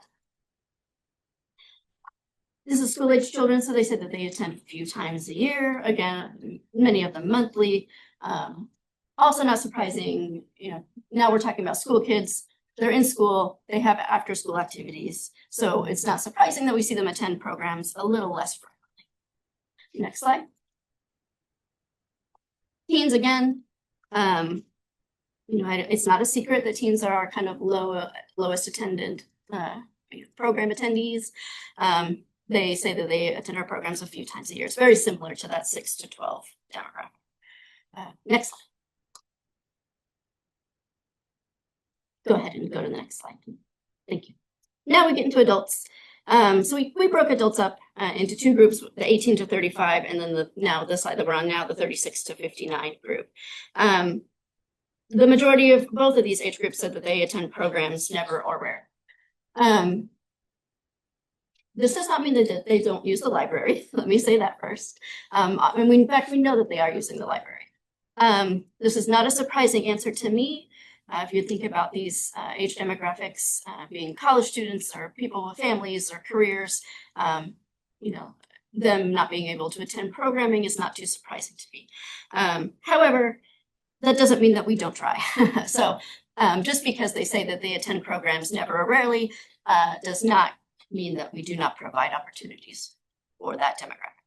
This is school-age children, so they said that they attend a few times a year. Again, many of them monthly. Also not surprising, now we're talking about school kids. They're in school, they have after-school activities. So it's not surprising that we see them attend programs a little less frequently. Next slide. Teens again. It's not a secret that teens are our kind of lowest attended program attendees. They say that they attend our programs a few times a year. It's very similar to that 6 to 12 demographic. Next slide. Go ahead and go to the next slide. Thank you. Now we get into adults. So we broke adults up into two groups, the 18 to 35, and then the slide that we're on now, the 36 to 59 group. The majority of both of these age groups said that they attend programs never or rare. This does not mean that they don't use the library. Let me say that first. In fact, we know that they are using the library. This is not a surprising answer to me. If you think about these age demographics, being college students or people with families or careers, them not being able to attend programming is not too surprising to me. However, that doesn't mean that we don't try. So just because they say that they attend programs never or rarely does not mean that we do not provide opportunities for that demographic.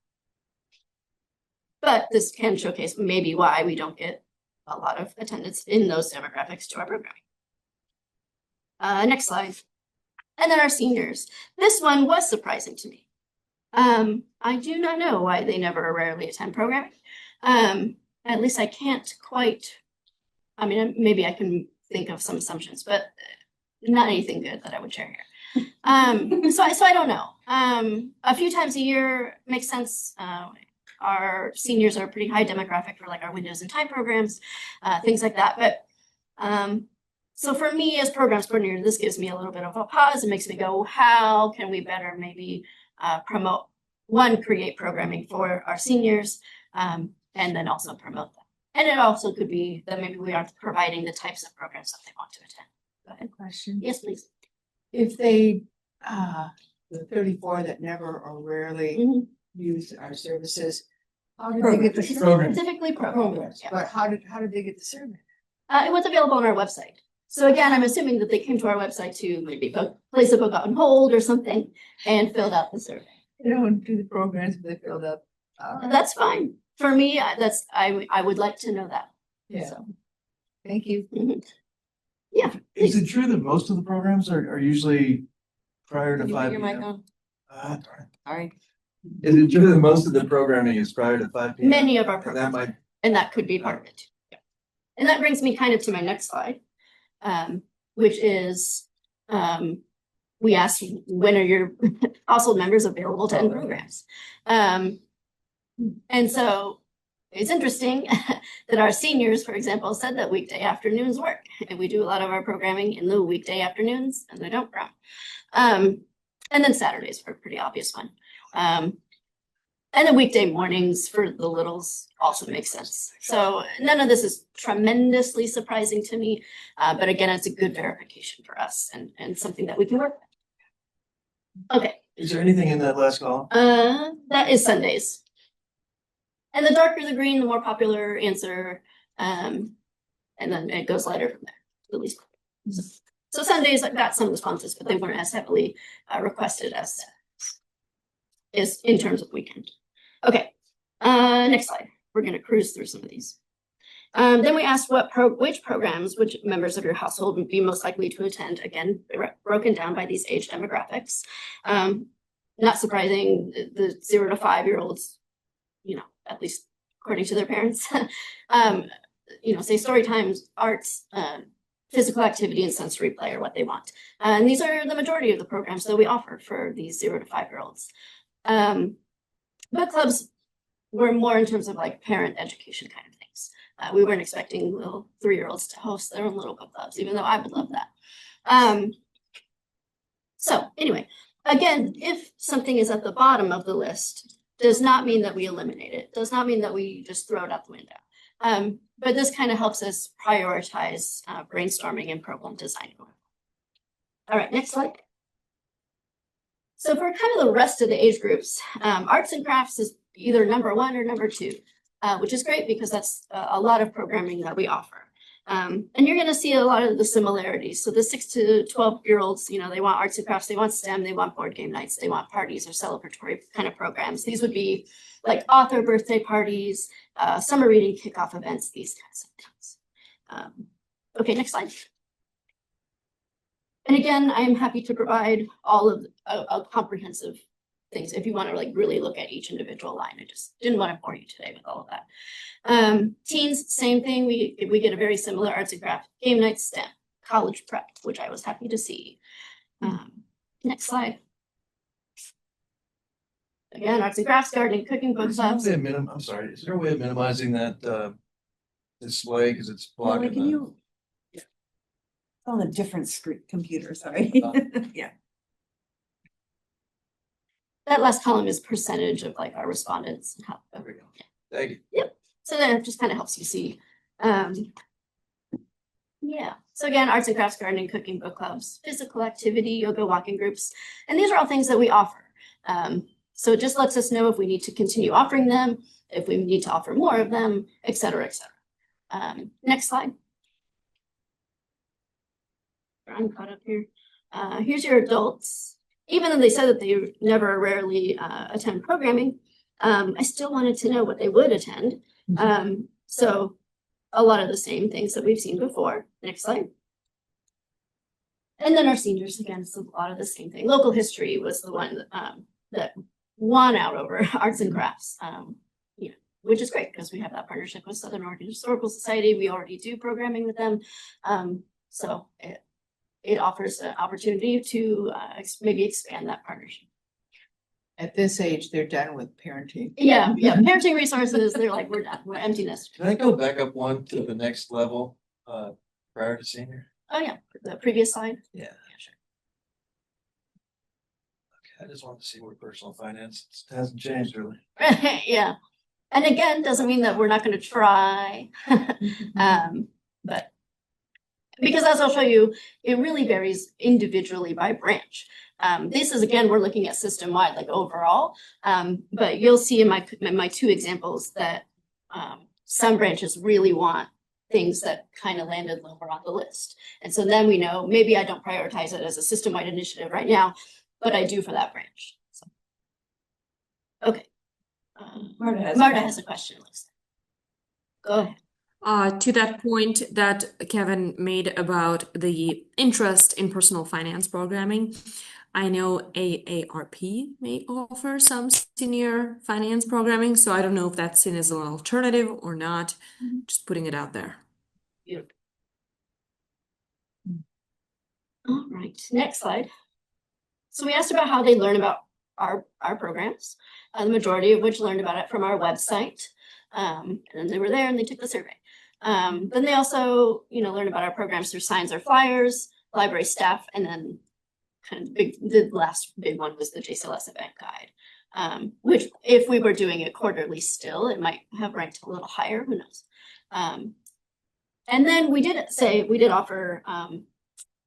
But this can showcase maybe why we don't get a lot of attendance in those demographics to our programming. Next slide. And then our seniors. This one was surprising to me. I do not know why they never or rarely attend programming. At least I can't quite, maybe I can think of some assumptions, but not anything good that I would share here. So I don't know. A few times a year makes sense. Our seniors are a pretty high demographic for like our Windows and Time programs, things like that. But so for me as programs coordinator, this gives me a little bit of a pause. It makes me go, how can we better maybe create programming for our seniors, and then also promote them. And it also could be that maybe we aren't providing the types of programs that they want to attend. Go ahead. Question. Yes, please. If they, the 34 that never or rarely use our services, how did they get the survey? Specifically programs. Yeah. But how did they get the survey? It was available on our website. So again, I'm assuming that they came to our website to maybe place a book on hold or something and filled out the survey. They don't do the programs, but they filled up. That's fine. For me, I would like to know that. Yeah. So. Thank you. Yeah. Is it true that most of the programs are usually prior to 5 Your mic p.m.? on. Darn. Sorry. Is it true that most of the programming is prior to 5 p.m.? Many of our And programs, and that could be part of it too. Yeah. And that brings me kind of to my next slide, which is we asked when are your household members available to end programs, and so it's interesting that our seniors, for example, said that weekday afternoons work, and we do a lot of our programming in the weekday afternoons, and they don't grow. And then Saturdays are a pretty obvious one. And the weekday mornings for the littles also makes sense. So none of this is tremendously surprising to me, but again, it's a good verification for us and something that we can work with. Okay. Is there anything in that last column? That is Sundays. And the darker the green, the more popular answer. And then it goes lighter from there, the least. So Sundays, I got some responses, but they weren't as heavily requested as is in terms of weekend. Okay, next slide. We're going to cruise through some of these. Then we asked which programs, which members of your household would be most likely to attend. Again, broken down by these age demographics. Not surprising, the 0 to 5 year olds, at least according to their parents, say story times, arts, physical activity, and sensory play are what they want. And these are the majority of the programs that we offer for these 0 to 5 year olds. Book clubs were more in terms of like parent education kind of things. We weren't expecting little 3-year-olds to host their own little book clubs, even though I would love that. So anyway, again, if something is at the bottom of the list, does not mean that we eliminate it. Does not mean that we just throw it out the window. But this kind of helps us prioritize brainstorming and program design. All right, next slide. So for kind of the rest of the age groups, arts and crafts is either number 1 or number 2, which is great because that's a lot of programming that we offer. And you're going to see a lot of the similarities. So the 6 to 12-year-olds, they want arts and crafts, they want STEM, they want board game nights, they want parties or celebratory kind of programs. These would be like author birthday parties, summer reading kickoff events, these kinds of things. Okay, next slide. And again, I'm happy to provide all of a comprehensive things if you want to really look at each individual line. I just didn't want to bore you today with all of that. Teens, same thing. We get a very similar arts and crafts, game night, STEM, college prep, which I was happy to see. Next slide. Again, arts and crafts, gardening, cooking, book clubs. I'm sorry, is there a way of minimizing that display because it's blocking Can the? you? It's on a different screen, computer, sorry. Yeah. That last column is percentage of like our respondents. And how, There we go. Thank you. Yep. So then it just kind of helps you see. Yeah. So again, arts and crafts, gardening, cooking, book clubs, physical activity, yoga, walking groups. And these are all things that we offer. So it just lets us know if we need to continue offering them, if we need to offer more of them, et cetera, et cetera. Next slide. I'm caught up here. Here's your adults. Even though they said that they never or rarely attend programming, I still wanted to know what they would attend. So a lot of the same things that we've seen before. Next slide. And then our seniors, again, it's a lot of the same thing. Local history was the one that won out over arts and crafts, which is great because we have that partnership with Southern Oregon Historical Society. We already do programming with them. So it offers an opportunity to maybe expand that partnership. At this age, they're done with parenting. Yeah, parenting resources, they're like, we're done, we're empty nest. Can I go back up one to the next level prior to senior? Oh yeah, the previous slide. Yeah. Sure. Okay, I just wanted to see where personal finance hasn't changed really. Yeah. And again, doesn't mean that we're not going to try. But because as I'll show you, it really varies individually by branch. This is, again, we're looking at system-wide, like overall. But you'll see in my two examples that some branches really want things that kind of landed lower on the list. And so then we know, maybe I don't prioritize it as a system-wide initiative right now, but I do for that branch. So. Okay. Marta has a question. Go ahead. To that point that Kevin made about the interest in personal finance programming, I know AARP may offer some senior finance programming, so I don't know if that's seen as an alternative or not. Just putting it out there. Beautiful. All right, next slide. So we asked about how they learn about our programs, the majority of which learned about it from our website. And then they were there and they took the survey. Then they also, learn about our programs through signs or flyers, library staff, and then kind of the last big one was the JCLS event guide, which if we were doing it quarterly still, it might have ranked a little higher, who knows. And then we did offer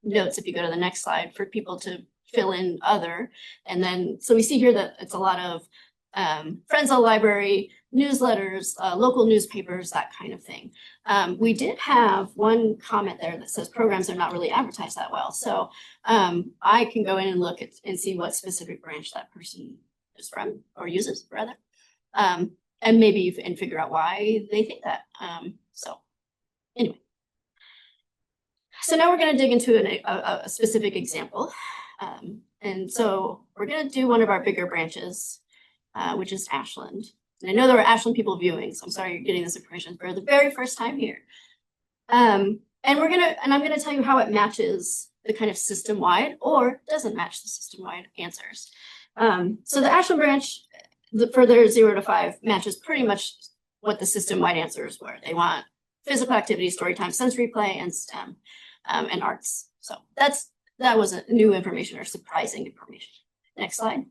notes, if you go to the next slide, for people to fill in other. And then, so we see here that it's a lot of friends of the library, newsletters, local newspapers, that kind of thing. We did have one comment there that says programs are not really advertised that well. So I can go in and look at and see what specific branch that person is from or uses rather. And maybe and figure out why they think that. So anyway. So now we're going to dig into a specific example. And so we're going to do one of our bigger branches, which is Ashland. And I know there were Ashland people viewing, so I'm sorry you're getting this information for the very first time here. And I'm going to tell you how it matches the kind of system-wide or doesn't match the system-wide answers. So the Ashland branch, for their 0 to 5, matches pretty much what the system-wide answers were. They want physical activity, story time, sensory play, and STEM, and arts. So that wasn't new information or surprising information. Next slide.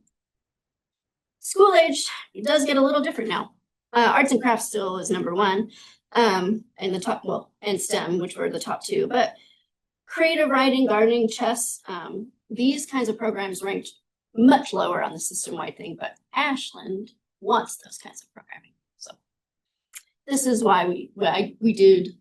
School age, it does get a little different now. Arts and crafts still is number 1, and the top, and STEM, which were the top 2. But creative writing, gardening, chess, these kinds of programs ranked much lower on the system-wide thing. But Ashland wants those kinds of programming. So this is why we did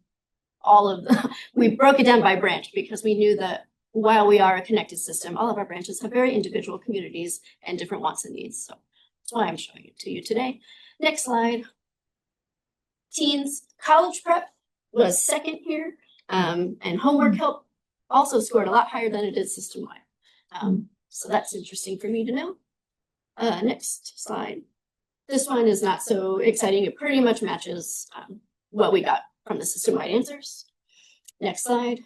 all of we broke it down by branch, because we knew that while we are a connected system, all of our branches have very individual communities and different wants and needs. So that's why I'm showing it to you today. Next slide. Teens, college prep was second here, and homework help also scored a lot higher than it did system-wide. So that's interesting for me to know. Next slide. This one is not so exciting. It pretty much matches what we got from the system-wide answers. Next slide.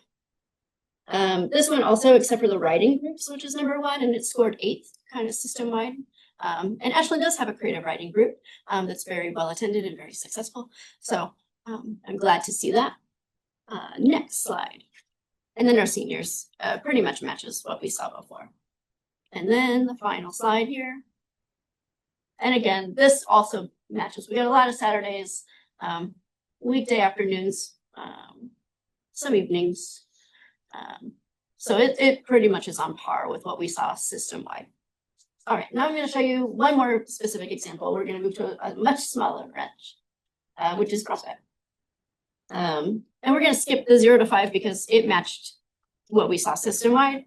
This one also, except for the writing groups, which is number 1, and it scored 8th kind of system-wide. And Ashland does have a creative writing group that's very well attended and very successful. So I'm glad to see that. Next slide. And then our seniors pretty much matches what we saw before. And then the final slide here. And again, this also matches. We got a lot of Saturdays, weekday afternoons, some evenings. So it pretty much is on par with what we saw system-wide. All right, now I'm going to show you one more specific example. We're going to move to a much smaller branch, which is CrossFit. And we're going to skip the 0 to 5 because it matched what we saw system-wide.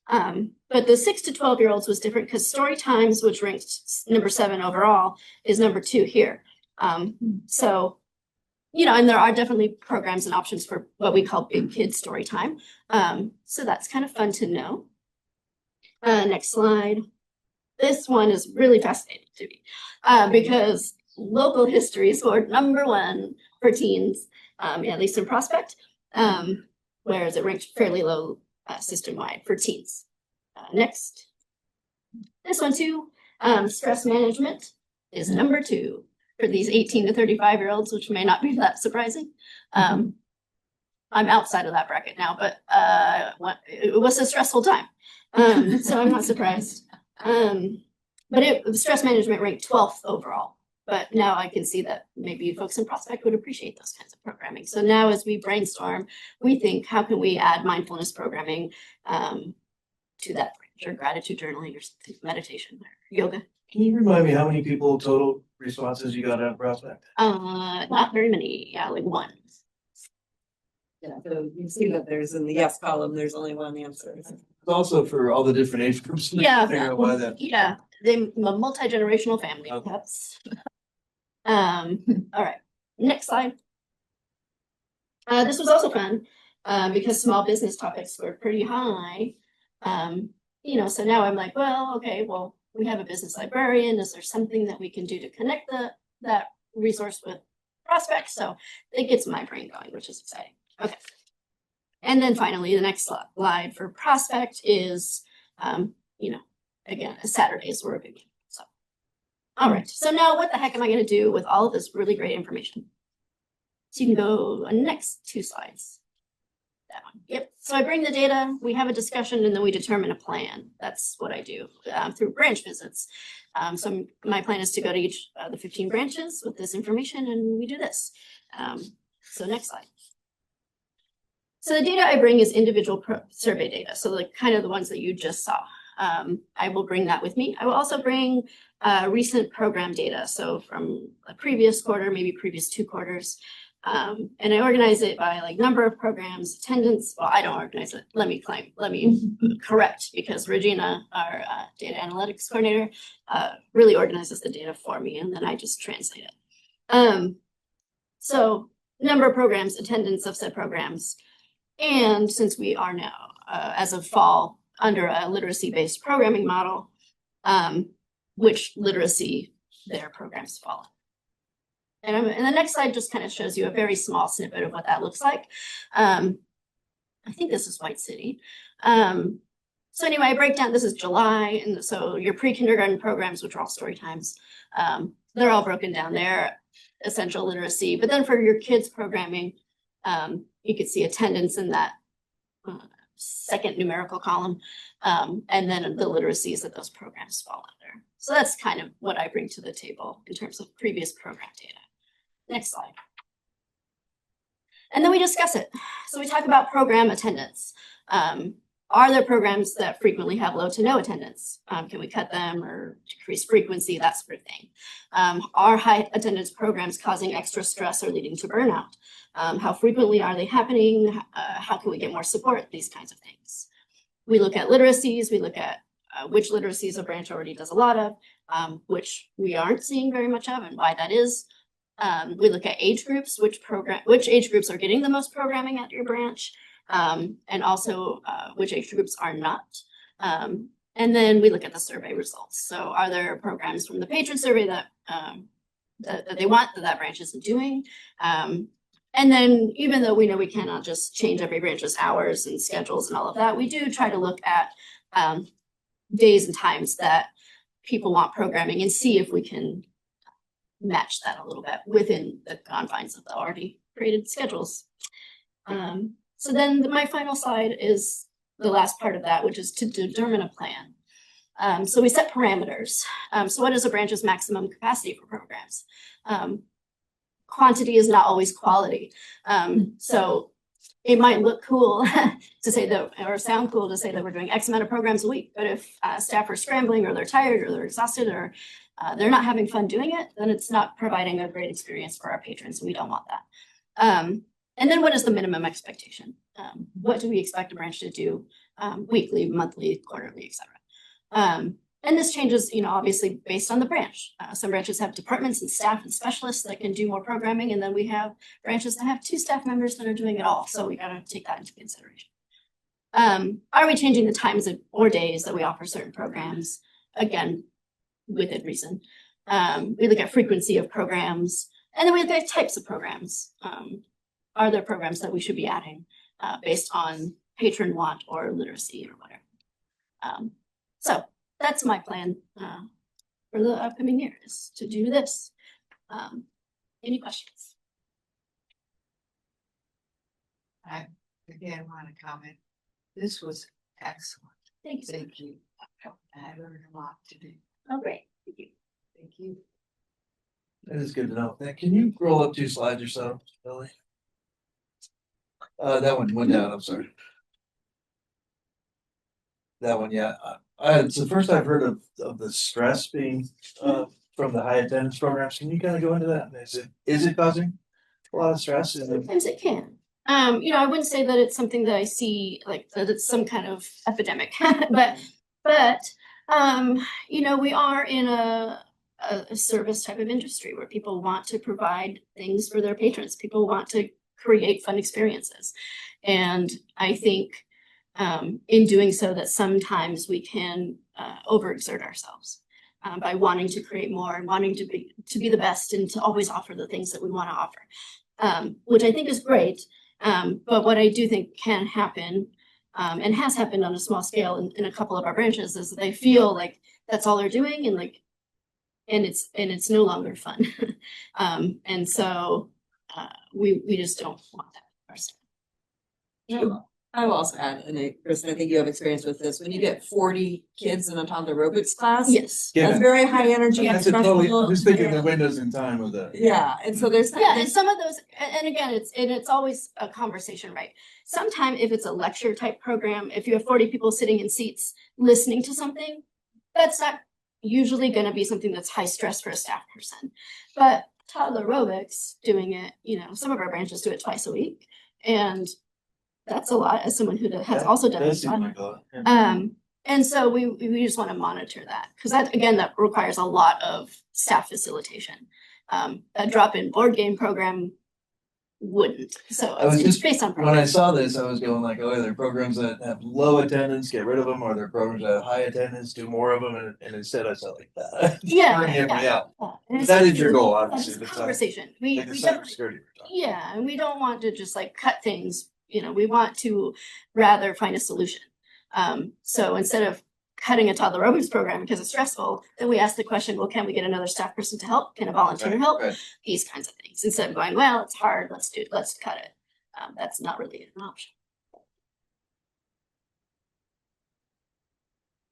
But the 6 to 12-year-olds was different because Story Times, which ranked number 7 overall, is number 2 here. So, you know, and there are definitely programs and options for what we call big kid story time. So that's kind of fun to know. Next slide. This one is really fascinating to me because local history scored number 1 for teens, at least in Prospect, whereas it ranked fairly low system-wide for teens. Next. This one too, stress management is number 2 for these 18 to 35-year-olds, which may not be that surprising. I'm outside of that bracket now, but it was a stressful time. So I'm not surprised. But stress management ranked 12th overall. But now I can see that maybe folks in Prospect would appreciate those kinds of programming. So now as we brainstorm, we think, how can we add mindfulness programming to that branch, or gratitude journaling, or meditation, or yoga? Can you remind me how many people total responses you got out of Prospect? Not very many, yeah, like 1. Yeah, so you see that there's in the yes column, there's only 1 answer. Also for all the different age groups. Yeah. Figure out why that. Yeah, the multi-generational family. Okay. That's all right. Next slide. This was also fun because small business topics were pretty high. You know, so now I'm like, well, okay, well, we have a business librarian. Is there something that we can do to connect that resource with prospects? So it gets my brain going, which is exciting. Okay. And then finally, the next slide for prospect is, you know, again, Saturdays were a big one. So, all right. So now what the heck am I going to do with all of this really great information? So you can go next 2 slides. That one. Yep. So I bring the data, we have a discussion, and then we determine a plan. That's what I do through branch visits. So my plan is to go to each of the 15 branches with this information, and we do this. So next slide. So the data I bring is individual survey data. So like kind of the ones that you just saw. I will bring that with me. I will also bring recent program data. So from a previous quarter, maybe previous 2 quarters. And I organize it by like number of programs, attendance. Well, I don't organize it. Let me correct, because Regina, our data analytics coordinator, really organizes the data for me, and then I just translate it. So number of programs, attendance of said programs. And since we are now, as of fall, under a literacy-based programming model, which literacy their programs follow. And the next slide just kind of shows you a very small snippet of what that looks like. I think this is White City. So anyway, I break down, this is July, and so your pre-kindergarten programs, which are all story times, they're all broken down there, essential literacy. But then for your kids programming, you could see attendance in that second numerical column, and then the literacies that those programs fall under. So that's kind of what I bring to the table in terms of previous program data. Next slide. And then we discuss it. So we talk about program attendance. Are there programs that frequently have low to no attendance? Can we cut them or decrease frequency, that sort of thing? Are high attendance programs causing extra stress or leading to burnout? How frequently are they happening? How can we get more support? These kinds of things. We look at literacies. We look at which literacies a branch already does a lot of, which we aren't seeing very much of, and why that is. We look at age groups, which age groups are getting the most programming at your branch, and also which age groups are not. And then we look at the survey results. So are there programs from the patron survey that they want that branch isn't doing? And then even though we know we cannot just change every branch's hours and schedules and all of that, we do try to look at days and times that people want programming and see if we can match that a little bit within the confines of the already created schedules. So then my final slide is the last part of that, which is to determine a plan. So we set parameters. So what is a branch's maximum capacity for programs? Quantity is not always quality. So it might look cool to say that, or sound cool to say that we're doing X amount of programs a week, but if staff are scrambling or they're tired or they're exhausted or they're not having fun doing it, then it's not providing a great experience for our patrons. We don't want that. And then what is the minimum expectation? What do we expect a branch to do weekly, monthly, quarterly, etc. And this changes, obviously based on the branch. Some branches have departments and staff and specialists that can do more programming. And then we have branches that have 2 staff members that are doing it all. So we got to take that into consideration. Are we changing the times or days that we offer certain programs? Again, within reason. We look at frequency of programs, and then we look at types of programs. Are there programs that we should be adding based on patron want or literacy or whatever? So that's my plan for the upcoming year, is to do this. Any questions? I again want to comment. This was excellent. Thank you. Thank you. I learned a lot today. Oh, great. Thank you. Thank you. That is good to know. Can you roll up 2 slides or so, Billy? That one went down, I'm sorry. That one, yeah. It's the first I've heard of the stress being from the high attendance programs. Can you kind of go into that? Is it causing a lot of stress? Sometimes it can. I wouldn't say that it's something that I see like that it's some kind of epidemic, but we are in a service type of industry where people want to provide things for their patrons. People want to create fun experiences. And I think in doing so that sometimes we can overexert ourselves by wanting to create more and wanting to be the best and to always offer the things that we want to offer, which I think is great. But what I do think can happen and has happened on a small scale in a couple of our branches is that they feel like that's all they're doing and it's no longer fun. And so we just don't want that for ourselves. I will also add, and Kristen, I think you have experience with this, when you get 40 kids in a toddler aerobics class. Yes. That's very high energy. That's and totally, stressful, I'm just thinking the and- windows in time of that. Yeah, and so there's. Yeah, and some of those, and again, it's always a conversation, right? Sometimes if it's a lecture type program, if you have 40 people sitting in seats listening to something, that's not usually going to be something that's high stress for a staff person. But toddler aerobics, doing it, some of our branches do it twice a week, and that's a lot as someone who has also done Does it. seem like a lot, yeah. And so we just want to monitor that because that requires a lot of staff facilitation. A drop-in board game program wouldn't. So I was it's just, based on when I programs. saw this, I was going like, oh, there are programs that have low attendance, get rid of them, or there are programs that have high attendance, do more of them, and instead I saw like that. Yeah, Bring me out. And it's That is your goal, that's obviously. a That's conversation. We like the definitely, cybersecurity we're talking. yeah, and we don't want to just like cut things. We want to rather find a solution. So instead of cutting a toddler aerobics program because it's stressful, then we ask the question, well, can we get another staff person to help? Can a volunteer help? Right. These kinds of things. Instead of going, well, it's hard, let's cut it. That's not really an option.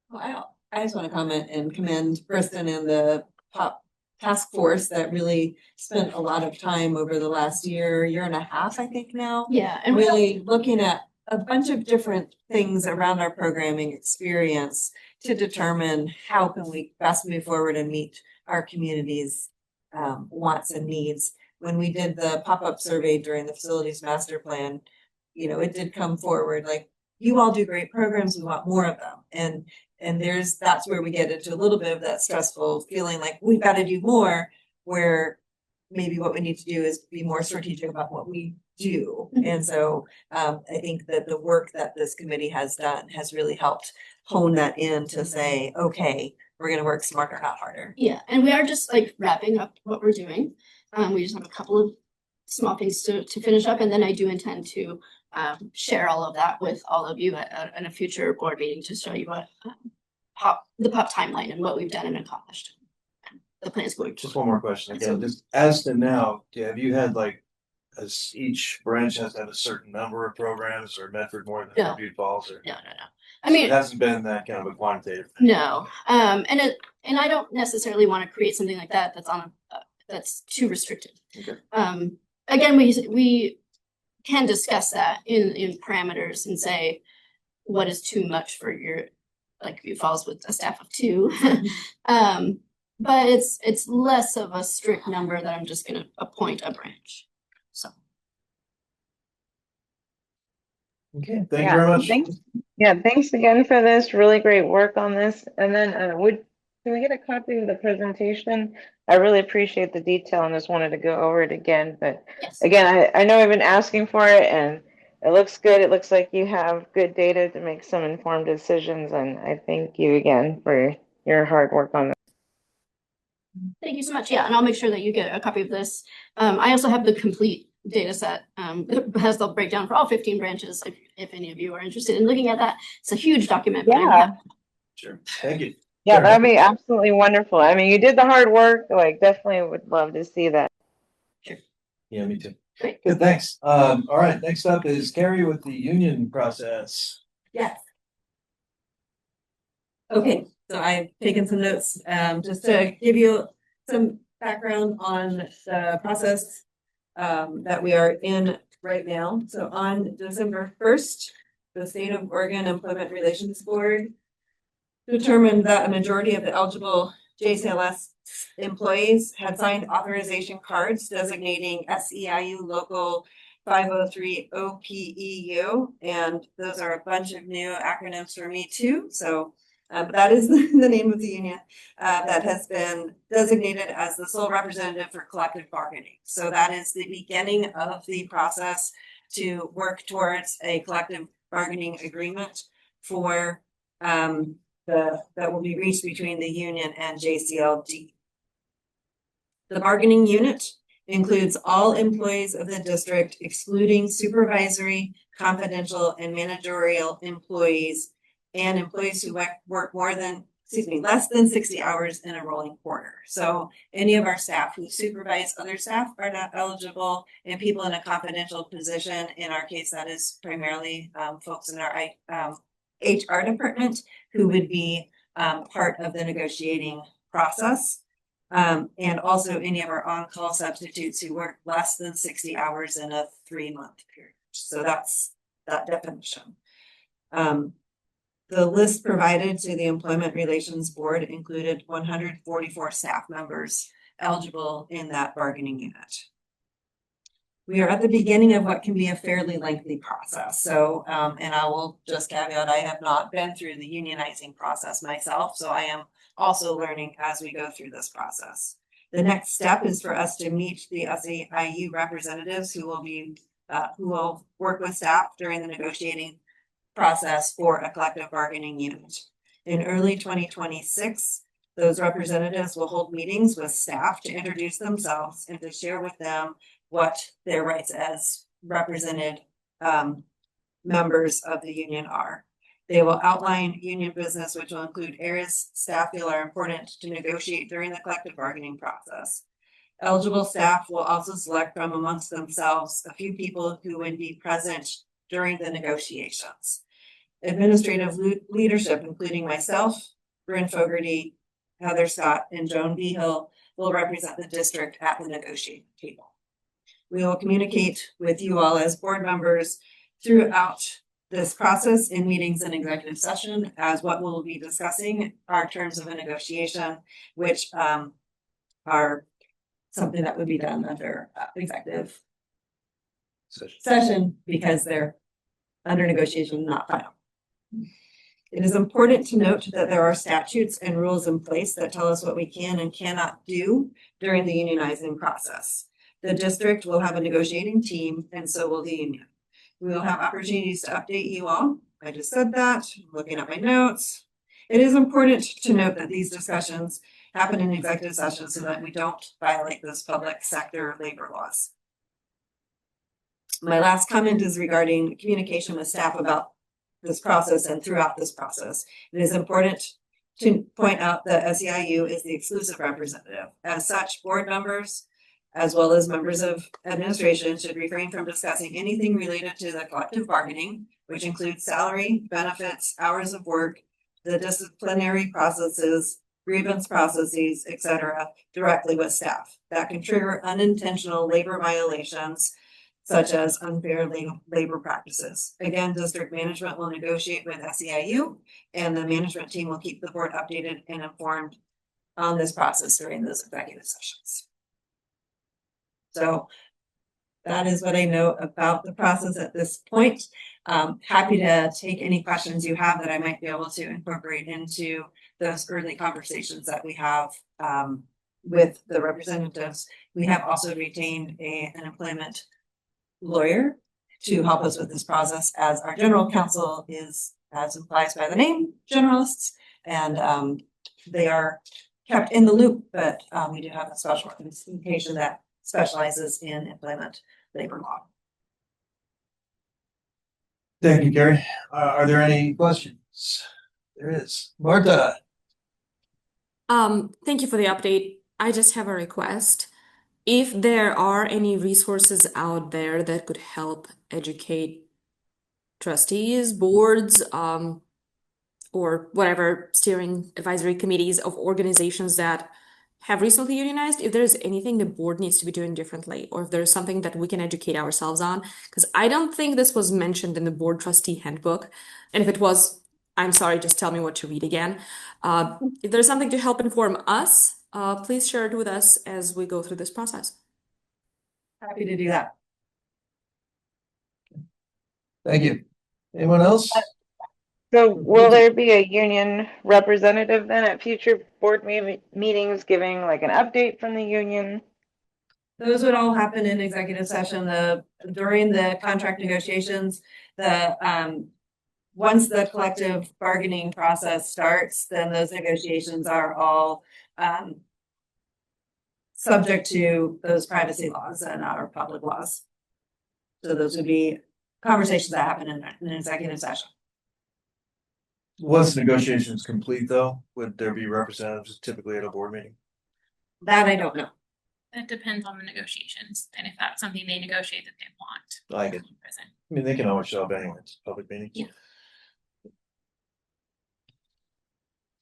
Well, I just want to comment and commend Kristen and the POP task force that really spent a lot of time over the last year and a half, I think now. Yeah, And really looking at a bunch of different things around our programming experience to determine how can we best move forward and meet our community's wants and needs. When we did the pop-up survey during the facilities master plan, it did come forward like, you all do great programs, we want more of them. And that's where we get into a little bit of that stressful feeling like we've got to do more, where maybe what we need to do is be more strategic about what we do. And so I think that the work that this committee has done has really helped hone that in to say, okay, we're going to work smarter, not harder. Yeah, and we are just like wrapping up what we're doing. We just have a couple of small things to finish up, and then I do intend to share all of that with all of you at a future board meeting to show you what the PUP timeline and what we've done and accomplished. The plan is going. Just one more question again, just as to now, have you had like, as each branch has to have a certain number of programs or Medford more than No. Butte Falls or? No. I mean, It hasn't been that kind of a quantitative thing. no, and I don't necessarily want to create something like that that's too restrictive. Okay. Again, we can discuss that in parameters and say what is too much for your, like, Butte Falls with a staff of 2. But it's less of a strict number that I'm just gonna appoint a branch. So. Okay, thank you very much. Thanks again for this. Really great work on this. And then can we get a copy of the presentation? I really appreciate the detail and just wanted to go over it again. But Yes. again, I know I've been asking for it and it looks good. It looks like you have good data to make some informed decisions. And I thank you again for your hard work on this. Thank you so much. Yeah, and I'll make sure that you get a copy of this. I also have the complete data set. It has the breakdown for all 15 branches. If any of you are interested in looking at that, it's a huge document. But Yeah. Sure. Thank you. Yeah, Sure. that'd be absolutely wonderful. I mean, you did the hard work. Like, definitely would love to see that. Yeah, me too. Great. Good, thanks. All right, next up is Carrie with the union process. Yes. Okay, so I've taken some notes, just to give you some background on the process that we are in right now. So on December 1st, the State of Oregon Employment Relations Board determined that a majority of the eligible JCLS employees had signed authorization cards designating SEIU Local 503 OPEU, and those are a bunch of new acronyms for me too. So that is the name of the union that has been designated as the sole representative for collective bargaining. So that is the beginning of the process to work towards a collective bargaining agreement for that will be reached between the union and JCLD. The bargaining unit includes all employees of the district, excluding supervisory, confidential, and managerial employees, and employees who work less than 60 hours in a rolling quarter. So any of our staff who supervise other staff are not eligible, and people in a confidential position, in our case, that is primarily folks in our HR department who would be part of the negotiating process. And also any of our on-call substitutes who work less than 60 hours in a 3-month period. So that's that definition. The list provided to the Employment Relations Board included 144 staff members eligible in that bargaining unit. We are at the beginning of what can be a fairly lengthy process. So, and I will just caveat, I have not been through the unionizing process myself, so I am also learning as we go through this process. The next step is for us to meet the SEIU representatives who will work with staff during the negotiating process for a collective bargaining unit. In early 2026, those representatives will hold meetings with staff to introduce themselves and to share with them what their rights as represented members of the union are. They will outline union business, which will include areas staff feel are important to negotiate during the collective bargaining process. Eligible staff will also select from amongst themselves a few people who would be present during the negotiations. Administrative leadership, including myself, Bryn Fogarty, Heather Scott, and Joan B. Hill, will represent the district at the negotiating table. We will communicate with you all as board members throughout this process in meetings and executive session, as what we'll be discussing are terms of a negotiation, which are something that would be done under executive session because they're under negotiation, not final. It is important to note that there are statutes and rules in place that tell us what we can and cannot do during the unionizing process. The district will have a negotiating team, and so will the union. We will have opportunities to update you all. I just said that, looking at my notes. It is important to note that these discussions happen in executive session so that we don't violate those public sector labor laws. My last comment is regarding communication with staff about this process and throughout this process. It is important to point out that SEIU is the exclusive representative. As such, board members, as well as members of administration, should refrain from discussing anything related to the collective bargaining, which includes salary, benefits, hours of work, the disciplinary processes, grievance processes, etc., directly with staff. That can trigger unintentional labor violations, such as unfair labor practices. Again, district management will negotiate with SEIU, and the management team will keep the board updated and informed on this process during those executive sessions. So that is what I know about the process at this point. Happy to take any questions you have that I might be able to incorporate into those early conversations that we have with the representatives. We have also retained an employment lawyer to help us with this process, as our general counsel is, as implies by the name, generalists, and they are kept in the loop, but we do have a special organization that specializes in employment labor law. Thank you, Carrie. Are there any questions? There is. Marta. Thank you for the update. I just have a request. If there are any resources out there that could help educate trustees, boards, or whatever steering advisory committees of organizations that have recently unionized, if there's anything the board needs to be doing differently, or if there's something that we can educate ourselves on, because I don't think this was mentioned in the board trustee handbook. And if it was, I'm sorry, just tell me what to read again. If there's something to help inform us, please share it with us as we go through this process. Happy to do that. Thank you. Anyone else? So will there be a union representative then at future board meetings giving like an update from the union? Those would all happen in executive session. During the contract negotiations, once the collective bargaining process starts, then those negotiations are all subject to those privacy laws and our public laws. So those would be conversations that happen in an executive session. Once negotiations complete, though, would there be representatives typically at a board meeting? That I don't know. That depends on the negotiations and if that's something they negotiate that they want. I get it. I mean, they can always show up anyway. It's a public meeting. Yeah.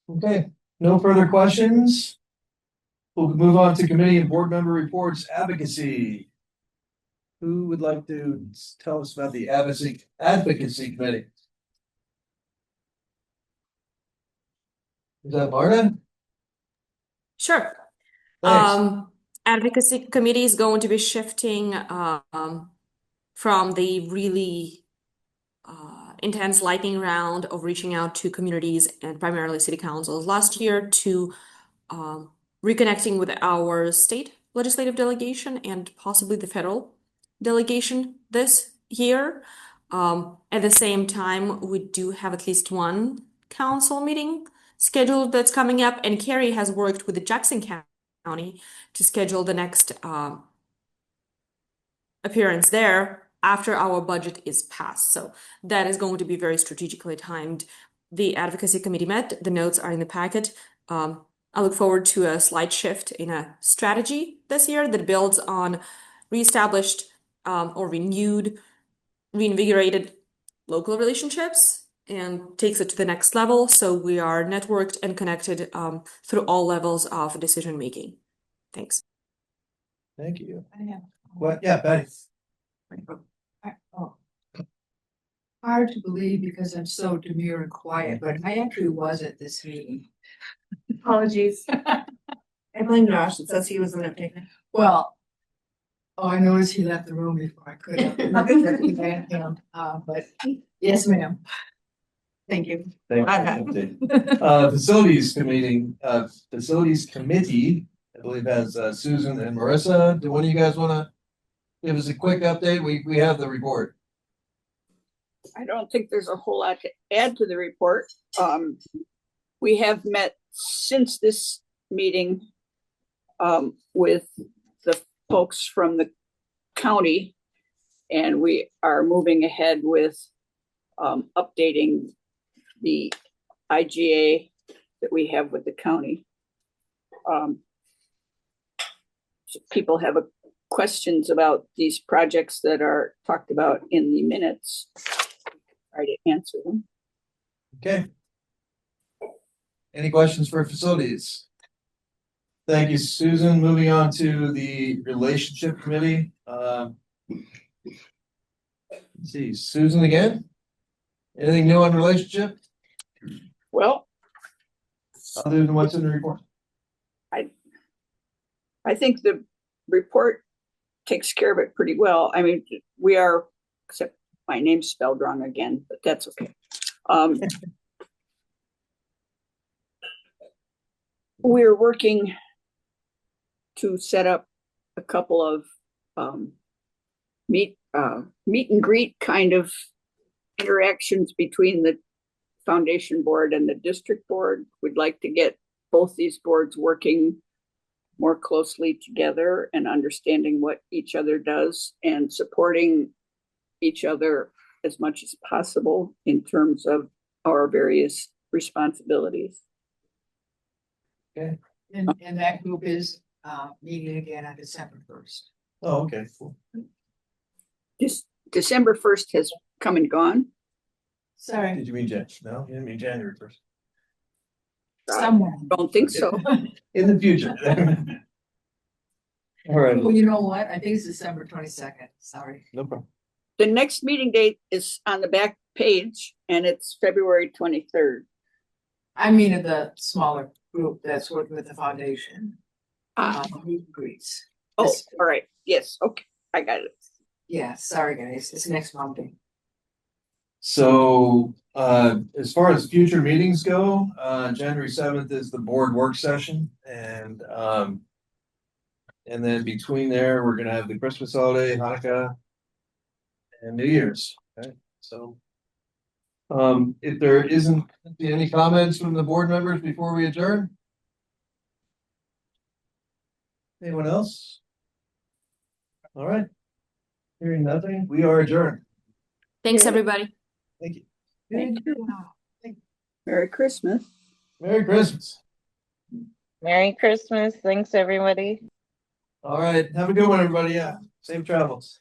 Okay, no further questions. We'll move on to committee and board member reports. Advocacy. Who would like to tell us about the advocacy committee? Is that Marta? Sure. Thanks. Advocacy committee is going to be shifting from the really intense lightning round of reaching out to communities and primarily city councils last year to reconnecting with our state legislative delegation and possibly the federal delegation this year. At the same time, we do have at least one council meeting scheduled that's coming up, and Carrie has worked with the Jackson County to schedule the next appearance there after our budget is passed. So that is going to be very strategically timed. The advocacy committee met, the notes are in the packet. I look forward to a slight shift in a strategy this year that builds on reestablished or reinvigorated local relationships and takes it to the next level. So we are networked and connected through all levels of decision making. Thanks. Thank you. I have. What? Yeah, Betty. Hard to believe because I'm so demure and quiet, but I actually was at this meeting. Apologies. I blame Josh. It says he was in it taking. Well, I noticed he left the room before I could have. But yes, ma'am. Thank you. Facilities committee, I believe has Susan and Marissa. Do one of you guys want to give us a quick update? We have the report. I don't think there's a whole lot to add to the report. We have met since this meeting with the folks from the county And we are moving ahead with updating the IGA that we have with the county. So people have questions about these projects that are talked about in the minutes. Try to answer them. Okay. Any questions for facilities? Thank you, Susan. Moving on to the relationship committee. Let's see, Susan again? Anything new on relationship Well, other than what's in the report? I think the report takes care of it pretty well. I mean, we are, except my name's spelled wrong again, but that's okay. We're working to set up a couple of meet and greet kind of interactions between the foundation board and the district board. We'd like to get both these boards working more closely together and understanding what each other does and supporting each other as much as possible in terms of our various responsibilities. Okay. And that group is meeting again on December 1st. Oh, okay, cool. This December 1st has come and gone. Sorry. Did you mean Jan? No, you didn't mean January 1st. Somewhere. Don't think so. In the future. All right, Well, you know what? I think it's December 22nd. Sorry. no problem. The next meeting date is on the back page and it's February 23rd. I mean, of the smaller group that's working with the foundation. Meet and greets. Oh, all right. Yes. Okay. I got it. Yeah, sorry, guys. It's next Monday. So, as far as future meetings go, January 7th is the board work session and then between there, we're gonna have the Christmas holiday, Hanukkah and New Year's, okay? So, if there isn't any comments from the board members before we adjourn? Anyone else? All right. Hearing nothing, we are adjourned. Thanks, everybody. Thank you. Thank you. Merry Christmas. Merry Christmas. Merry Christmas. Thanks, everybody. All right, have a good one, everybody. Yeah, safe travels.